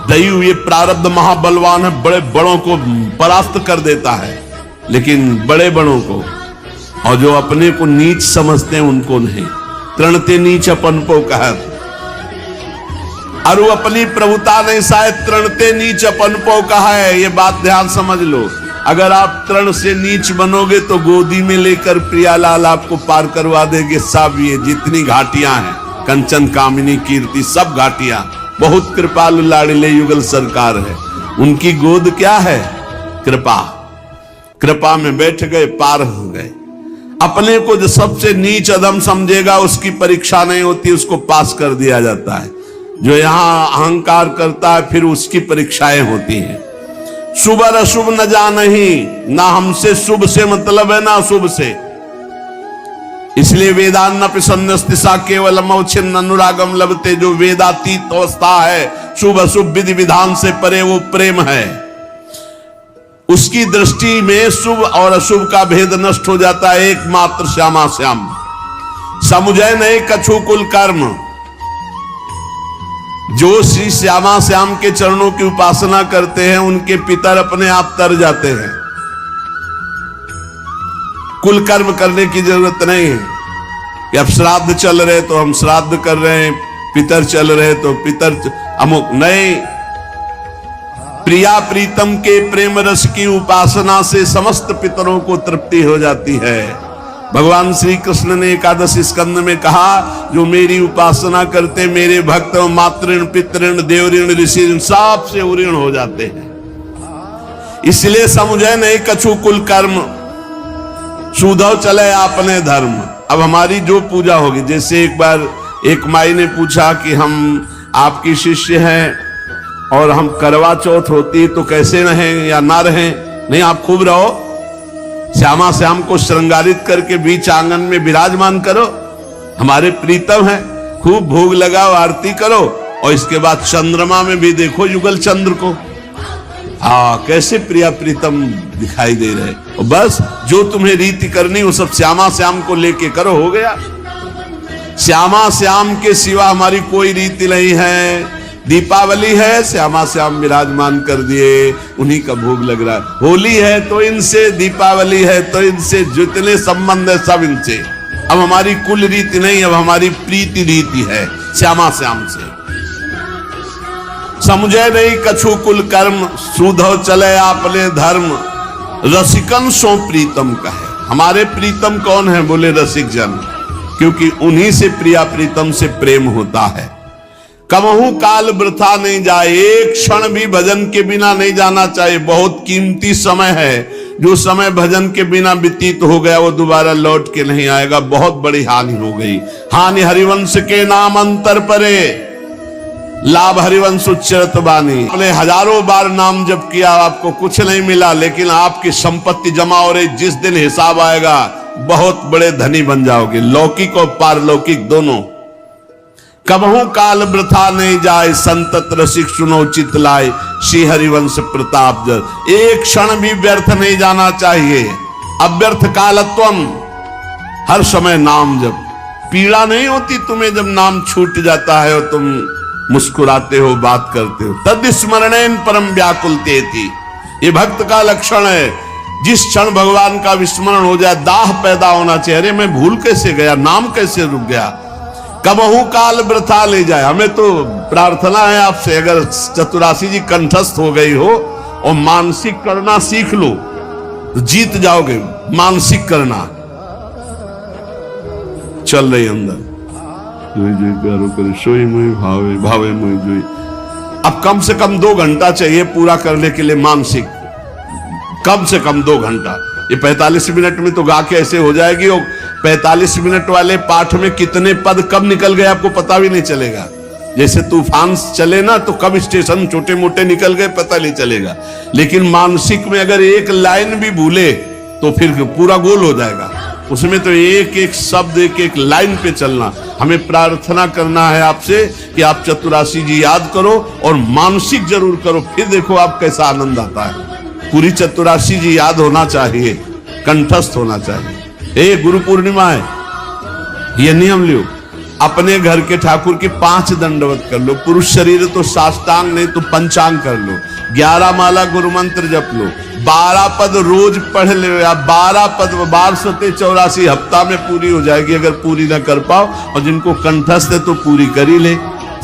दैव ये प्रारब्ध महाबलवान है, बड़े बड़ों को परास्त कर देता है, लेकिन बड़े बड़ों को, और जो अपने को नीच समझते हैं उनको नहीं। तृणते नीच अपन को कहत, और वो अपनी प्रभुता नहीं शायद तृणते नीच अपन को कहा है। ये बात ध्यान समझ लो। अगर आप तृण से नीच बनोगे तो गोदी में लेकर प्रियालाल आपको पार करवा देंगे। सब ये जितनी घाटियां हैं, कंचन कामिनी कीर्ति, सब घाटियां, बहुत कृपालु लाड़िले युगल सरकार है। उनकी गोद क्या है? कृपा। कृपा में बैठ गए, पार हो गए। अपने को जो सबसे नीच अधम समझेगा उसकी परीक्षा नहीं होती, उसको पास कर दिया जाता है। जो यहां अहंकार करता है फिर उसकी परीक्षाएं होती हैं। शुभ और अशुभ न जानहि, ना हमसे शुभ से मतलब है ना अशुभ से। इसलिए वेदान्न पिसन्नस्तिसा केवलम अवच्छिन्न अनुरागम लभते। जो वेदातीत अवस्था है, शुभ अशुभ विधि विधान से परे, वो प्रेम है। उसकी दृष्टि में शुभ और अशुभ का भेद नष्ट हो जाता है। एकमात्र श्यामा श्याम, समुझय नहीं कछु कुल कर्म। जो श्री श्यामा श्याम के चरणों की उपासना करते हैं उनके पितर अपने आप तर जाते हैं। कुल कर्म करने की जरूरत नहीं है कि अब श्राद्ध चल रहे तो हम श्राद्ध कर रहे हैं, पितर चल रहे तो पितर अमुक नहीं। प्रिया प्रीतम के प्रेम रस की उपासना से समस्त पितरों को तृप्ति हो जाती है। भगवान श्री कृष्ण ने एकादश स्कंद में कहा, जो मेरी उपासना करते मेरे भक्त मातृण पितृण देवऋण ऋषि सब से उऋण हो जाते हैं। इसलिए समुझे नहीं कछु कुल कर्म, सुधव चले आपने धर्म। अब हमारी जो पूजा होगी, जैसे एक बार एक माई ने पूछा कि हम आपकी शिष्य हैं और हम करवा चौथ होती तो कैसे रहें या ना रहें? नहीं, आप खूब रहो, श्यामा श्याम को श्रृंगारित करके बीच आंगन में विराजमान करो, हमारे प्रीतम है, खूब भोग लगाओ, आरती करो, और इसके बाद चंद्रमा में भी देखो युगल चंद्र को। कैसे प्रिया प्रीतम दिखाई दे रहे। और बस जो तुम्हें रीति करनी वो सब श्यामा श्याम को लेके करो, हो गया। श्यामा श्याम के सिवा हमारी कोई रीति नहीं है। दीपावली है, श्यामा श्याम विराजमान कर दिए, उन्हीं का भोग लग रहा है। होली है तो इनसे, दीपावली है तो इनसे, जितने संबंध है सब इनसे। अब हमारी कुल रीति नहीं, अब हमारी प्रीति रीति है श्यामा श्याम से। समुझे नहीं कछु कुल कर्म, सुधव चले आपने धर्म। रसिकन सो प्रीतम कहे। हमारे प्रीतम कौन है? बोले रसिक जन, क्योंकि उन्हीं से प्रिया प्रीतम से प्रेम होता है। कमहू काल वृथा नहीं जाए, एक क्षण भी भजन के बिना नहीं जाना चाहिए। बहुत कीमती समय है, जो समय भजन के बिना व्यतीत हो गया वो दोबारा लौट के नहीं आएगा। बहुत बड़ी हानि हो गई। हानि हरिवंश के नाम अंतर परे, लाभ हरिवंश उच्चरत बानी। आपने हजारों बार नाम जप किया, आपको कुछ नहीं मिला, लेकिन आपकी संपत्ति जमा हो रही। जिस दिन हिसाब आएगा बहुत बड़े धनी बन जाओगे, लौकिक और पारलौकिक दोनों। कबहू काल वृथा नहीं जाए, संतत रसिक सुनो चित लाए, श्री हरिवंश प्रताप जल। एक क्षण भी व्यर्थ नहीं जाना चाहिए। अव्यर्थ कालत्वम, हर समय नाम जप। पीड़ा नहीं होती तुम्हें जब नाम छूट जाता है और तुम मुस्कुराते हो, बात करते हो। तद स्मरणेन परम व्याकुलते थी, ये भक्त का लक्षण है। जिस क्षण भगवान का विस्मरण हो जाए दाह पैदा होना चाहिए। अरे मैं भूल कैसे गया, नाम कैसे रुक गया। कबहू काल वृथा ले जाए। हमें तो प्रार्थना है आपसे, अगर चतुरासी जी कंठस्थ हो गई हो और मानसिक करना सीख लो तो जीत जाओगे। मानसिक करना चल रही अंदर, सोई मुई भावे भावे मुई जोई। अब कम से कम 2 घंटा चाहिए पूरा करने के लिए मानसिक, कम से कम 2 घंटा। ये 45 मिनट में तो गा के ऐसे हो जाएगी। और 45 मिनट वाले पाठ में कितने पद कब निकल गए आपको पता भी नहीं चलेगा। जैसे तूफान चले ना तो कब स्टेशन छोटे मोटे निकल गए पता नहीं चलेगा। लेकिन मानसिक में अगर एक लाइन भी भूले तो फिर पूरा गोल हो जाएगा। उसमें तो एक एक शब्द, एक एक लाइन पे चलना। हमें प्रार्थना करना है आपसे कि आप चतुरासी जी याद करो और मानसिक जरूर करो, फिर देखो आप कैसा आनंद आता है। पूरी चतुरासी जी याद होना चाहिए, कंठस्थ होना चाहिए। गुरु पूर्णिमा है, ये नियम लियो, अपने घर के ठाकुर की 5 दंडवत कर लो। पुरुष शरीर तो साष्टांग नहीं तो पंचांग कर लो। 11 माला गुरु मंत्र जप लो। 12 पद रोज पढ़ लो, या 12 पद 1284 हफ्ता में पूरी हो जाएगी। अगर पूरी ना कर पाओ और जिनको कंठस्थ है तो पूरी कर ही ले।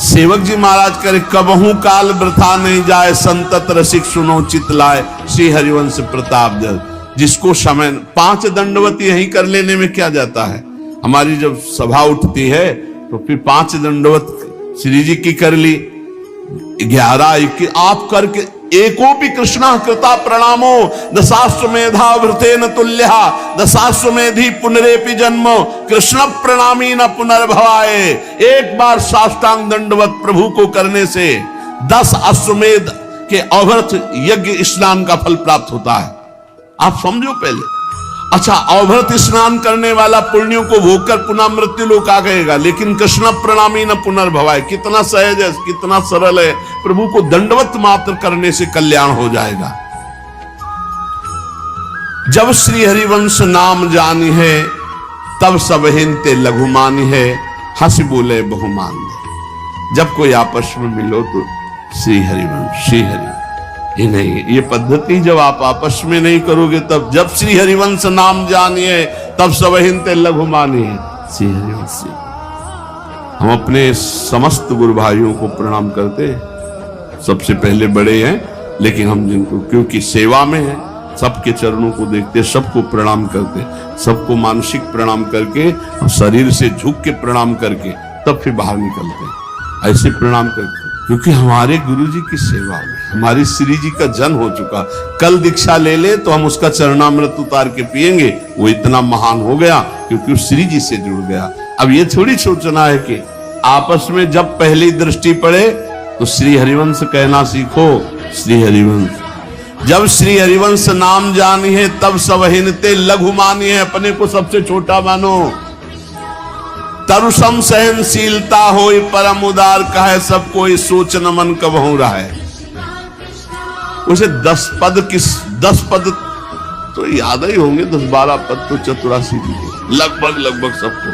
सेवक जी महाराज करे, कबहू काल वृथा नहीं जाए, संतत रसिक सुनो चित लाए, श्री हरिवंश प्रताप जल। जिसको समय 5 दंडवत यही कर लेने में क्या जाता है। हमारी जब सभा उठती है तो फिर 5 दंडवत श्री जी की कर ली, 11 21 आप करके, एकोपि कृष्णा कृता प्रणामो दशाश्वमेधा वृतेन तुल्यः, दशाश्वमेधि पुनरेपि जन्म, कृष्ण प्रणामी न पुनर्भवाए। एक बार साष्टांग दंडवत प्रभु को करने से 10 अश्वमेध के अवृत यज्ञ स्नान का फल प्राप्त होता है। आप समझो पहले। अच्छा, अवृत स्नान करने वाला पुण्यों को भोग कर पुनः मृत्यु लोक आ गएगा, लेकिन कृष्ण प्रणामी न पुनर्भवाए। कितना सहज है, कितना सरल है। प्रभु को दंडवत मात्र करने से कल्याण हो जाएगा। जब श्री हरिवंश नाम जानी है, तब सब हिंते लघुमानी है, हंस बोले बहुमान दे। जब कोई आपस में मिलो तो श्री हरिवंश, श्री हरि, ये नहीं, ये पद्धति जब आप आपस में नहीं करोगे तब। जब श्री हरिवंश नाम जानिए तब सब हिंते लघु मानिए, श्री हरिवंश। हम अपने समस्त गुरु भाइयों को प्रणाम करते हैं, सबसे पहले बड़े हैं, लेकिन हम जिनको क्योंकि सेवा में है, सबके चरणों को देखते, सबको प्रणाम करते, सबको मानसिक प्रणाम करके और शरीर से झुक के प्रणाम करके तब फिर बाहर निकलते हैं। ऐसे प्रणाम करके, क्योंकि हमारे गुरु जी की सेवा में हमारी श्री जी का जन्म हो चुका। कल दीक्षा ले ले तो हम उसका चरणामृत उतार के पिएंगे, वो इतना महान हो गया क्योंकि उस श्री जी से जुड़ गया। अब ये थोड़ी सोचना है कि आपस में जब पहली दृष्टि पड़े तो श्री हरिवंश कहना सीखो, श्री हरिवंश। जब श्री हरिवंश नाम जानी है तब सब हिनते लघु मानी है, अपने को सबसे छोटा मानो। तरुसम सहनशीलता होई परम उदार कहे, सब कोई सोच न मन कबहू रहे। उसे 10 पद तो याद ही होंगे, 10-12 पद तो चतुरासी जी के लगभग सबको।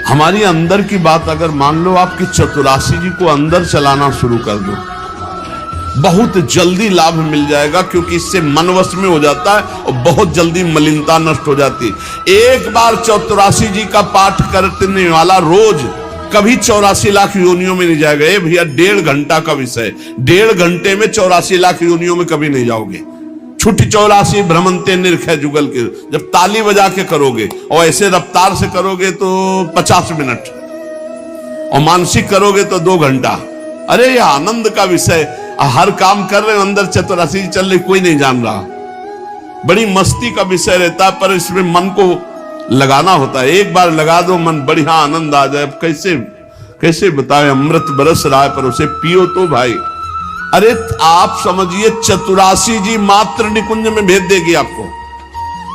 हमारी अंदर की बात अगर मान लो, आपकी चतुरासी जी को अंदर चलाना शुरू कर दो, बहुत जल्दी लाभ मिल जाएगा, क्योंकि इससे मन वश में हो जाता है और बहुत जल्दी मलिनता नष्ट हो जाती है। एक बार 84 जी का पाठ करने वाला रोज कभी 84 लाख योनियों में नहीं जाएगा। ये भैया 1.5 घंटा का विषय, 1.5 घंटे में 84 लाख योनियों में कभी नहीं जाओगे। छुट्टी 84 भ्रमंते निर्खय जुगल के, जब ताली बजा के करोगे और ऐसे रफ्तार से करोगे तो 50 मिनट, और मानसिक करोगे तो 2 घंटा। अरे ये आनंद का विषय, हर काम कर रहे हो, अंदर 84 चल रही, कोई नहीं जान रहा। बड़ी मस्ती का विषय रहता है, पर इसमें मन को लगाना होता है। एक बार लगा दो मन, बढ़िया आनंद आ जाए। कैसे बताए, अमृत बरस रहा है पर उसे पियो तो भाई। अरे आप समझिए 84 जी मात्र निकुंज में भेज देगी आपको।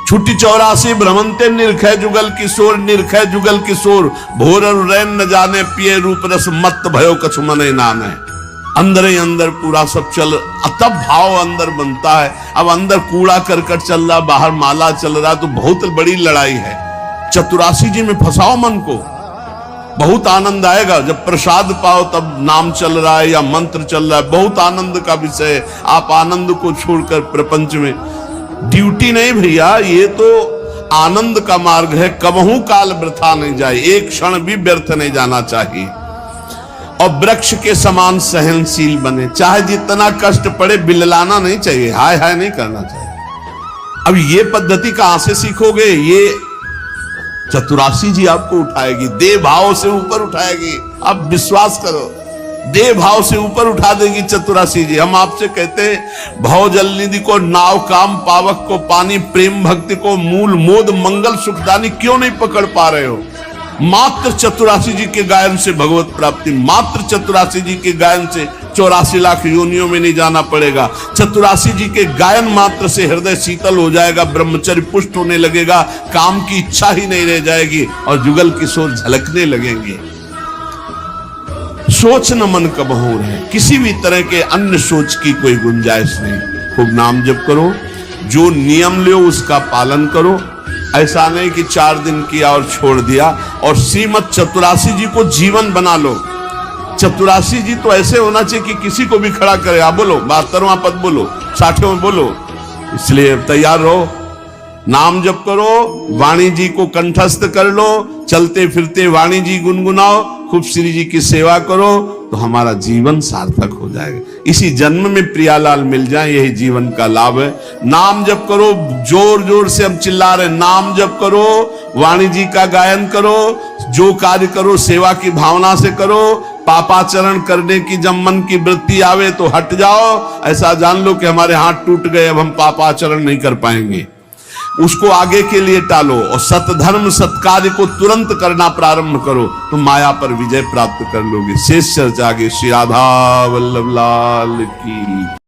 छुट्टी 84 भ्रमंते निर्खय जुगल किशोर, निर्खय जुगल किशोर, भोर रैन न जाने, पिए रूप रस मत भयो कछु मने नाने। अंदर ही अंदर पूरा सब चल, तब भाव अंदर बनता है। अब अंदर कूड़ा करकट चल रहा, बाहर माला चल रहा, तो बहुत बड़ी लड़ाई है। 84 जी में फंसाओ मन को, बहुत आनंद आएगा। जब प्रसाद पाओ तब नाम चल रहा है या मंत्र चल रहा है, बहुत आनंद का विषय है। आप आनंद को छोड़कर प्रपंच में, ड्यूटी नहीं भैया, ये तो आनंद का मार्ग है। कबहू काल वृथा नहीं जाए, एक क्षण भी व्यर्थ नहीं जाना चाहिए। और वृक्ष के समान सहनशील बने, चाहे जितना कष्ट पड़े बिललाना नहीं चाहिए, हाय हाय नहीं करना चाहिए। अब ये पद्धति कहां से सीखोगे? ये 84 जी आपको उठाएगी, देह भाव से ऊपर उठाएगी। आप विश्वास करो, देह भाव से ऊपर उठा देगी 84 जी। हम आपसे कहते हैं, भव जल निधि को नाव, काम पावक को पानी, प्रेम भक्ति को मूल, मोद मंगल सुखदानी क्यों नहीं पकड़ पा रहे हो? मात्र 84 जी के गायन से भगवत प्राप्ति, मात्र 84 जी के गायन से 84 लाख योनियों में नहीं जाना पड़ेगा। चतुरासी जी के गायन मात्र से हृदय शीतल हो जाएगा, ब्रह्मचर्य पुष्ट होने लगेगा, काम की इच्छा ही नहीं रह जाएगी और जुगल किशोर झलकने लगेंगे। सोच न मन कबहू रहे, किसी भी तरह के अन्य सोच की कोई गुंजाइश नहीं। खूब नाम जप करो, जो नियम लो उसका पालन करो। ऐसा नहीं कि 4 दिन किया और छोड़ दिया। और श्रीमद चतुरासी जी को जीवन बना लो। चतुरासी जी तो ऐसे होना चाहिए कि किसी को भी खड़ा करे। आप बोलो 72वां पद बोलो, 60वां बोलो। इसलिए तैयार रहो, नाम जप करो, वाणी जी को कंठस्थ कर लो, चलते फिरते वाणी जी गुनगुनाओ, खूब श्री जी की सेवा करो, तो हमारा जीवन सार्थक हो जाएगा। इसी जन्म में प्रियालाल मिल जाए, यही जीवन का लाभ है। नाम जप करो, जोर जोर से हम चिल्ला रहे, नाम जप करो, वाणी जी का गायन करो, जो कार्य करो सेवा की भावना से करो। पापाचरण करने की जब मन की वृत्ति आवे तो हट जाओ। ऐसा जान लो कि हमारे हाथ टूट गए, अब हम पापाचरण नहीं कर पाएंगे। उसको आगे के लिए टालो और सतधर्म सत्कार्य को तुरंत करना प्रारंभ करो, तो माया पर विजय प्राप्त कर लोगे। शेष चर्चा आगे। श्री राधा वल्लभ लाल की।